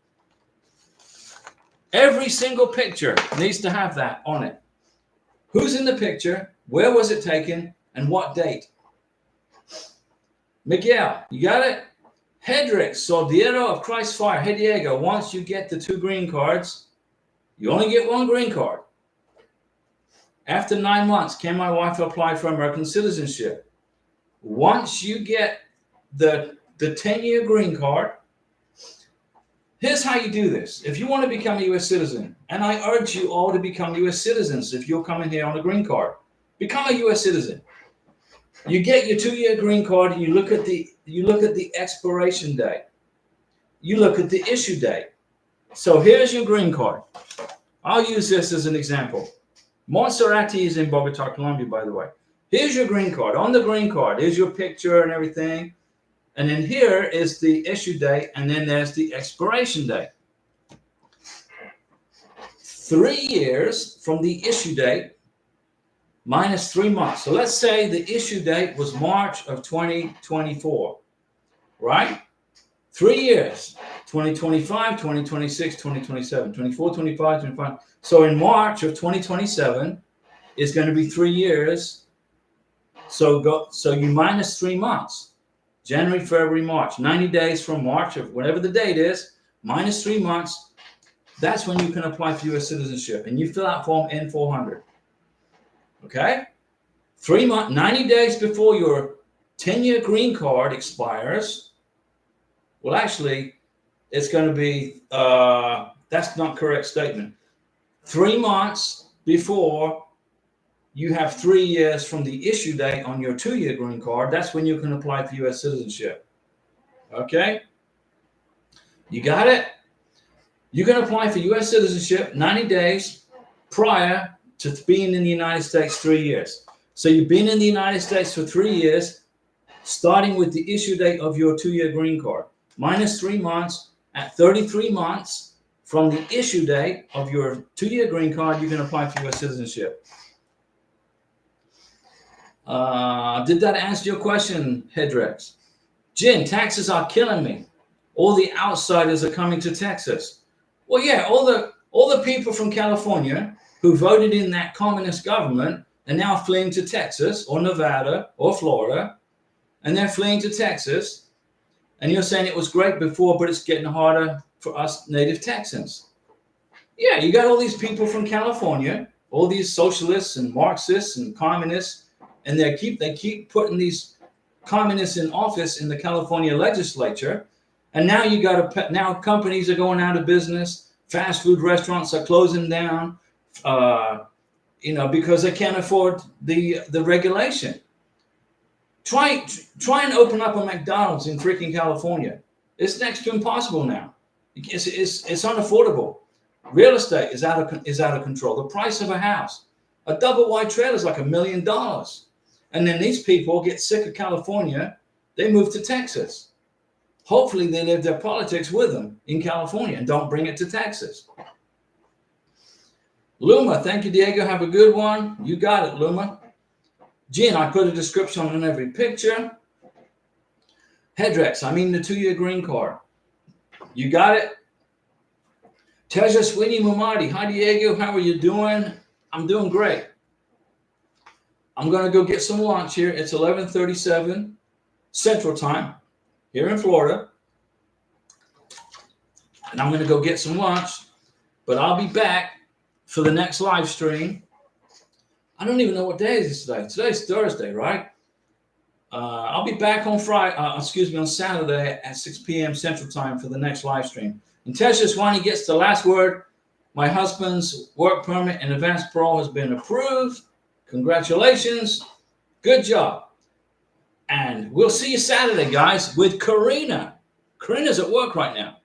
Every single picture needs to have that on it. Who's in the picture? Where was it taken? And what date? Miguel, you got it? Hedrick, Soldero of Christ Fire. Hey, Diego, once you get the 2 green cards, you only get 1 green card. After 9 months, can my wife apply for American citizenship? Once you get the 10-year green card, here's how you do this. If you want to become a U.S. citizen, and I urge you all to become U.S. citizens if you're coming here on a green card, become a U.S. citizen. You get your 2-year green card, and you look at the expiration date. You look at the issue date. So here's your green card. I'll use this as an example. Monserrati is in Bogota, Colombia, by the way. Here's your green card. On the green card, here's your picture and everything. And then here is the issue date, and then there's the expiration date. 3 years from the issue date minus 3 months. So let's say the issue date was March of 2024, right? 3 years, 2025, 2026, 2027, 24, 25, 25. So in March of 2027, it's going to be 3 years. So you minus 3 months, January, February, March, 90 days from March of whatever the date is, minus 3 months. That's when you can apply for U.S. citizenship, and you fill out form N400. Okay? 3 months, 90 days before your 10-year green card expires. Well, actually, it's going to be, that's not correct statement. 3 months before you have 3 years from the issue date on your 2-year green card, that's when you can apply for U.S. citizenship. Okay? You got it? You can apply for U.S. citizenship 90 days prior to being in the United States 3 years. So you've been in the United States for 3 years, starting with the issue date of your 2-year green card. Minus 3 months, at 33 months from the issue date of your 2-year green card, you can apply for U.S. citizenship. Did that answer your question, Hedrex? Jim, taxes are killing me. All the outsiders are coming to Texas. Well, yeah, all the people from California who voted in that communist government are now fleeing to Texas or Nevada or Florida, and they're fleeing to Texas. And you're saying it was great before, but it's getting harder for us native Texans. Yeah, you got all these people from California, all these socialists and Marxists and communists, and they keep putting these communists in office in the California legislature. And now now companies are going out of business. Fast food restaurants are closing down, because they can't afford the regulation. Try and open up a McDonald's in freaking California. It's next to impossible now. It's unaffordable. Real estate is out of control. The price of a house, a double wide trailer is like $1 million. And then these people get sick of California. They move to Texas. Hopefully they live their politics with them in California and don't bring it to Texas. Luma, thank you, Diego. Have a good one. You got it, Luma. Jen, I put a description on every picture. Hedrex, I mean the 2-year green card. You got it? Teja Sweeney Mumadi. Hi, Diego. How are you doing? I'm doing great. I'm going to go get some lunch here. It's 11:37 Central Time here in Florida. And I'm going to go get some lunch. But I'll be back for the next live stream. I don't even know what day is today. Today's Thursday, right? I'll be back on on Saturday at 6 p.m. Central Time for the next live stream. And Tesha Swanee gets the last word. My husband's work permit and advance parole has been approved. Congratulations. Good job. And we'll see you Saturday, guys, with Karina. Karina's at work right now.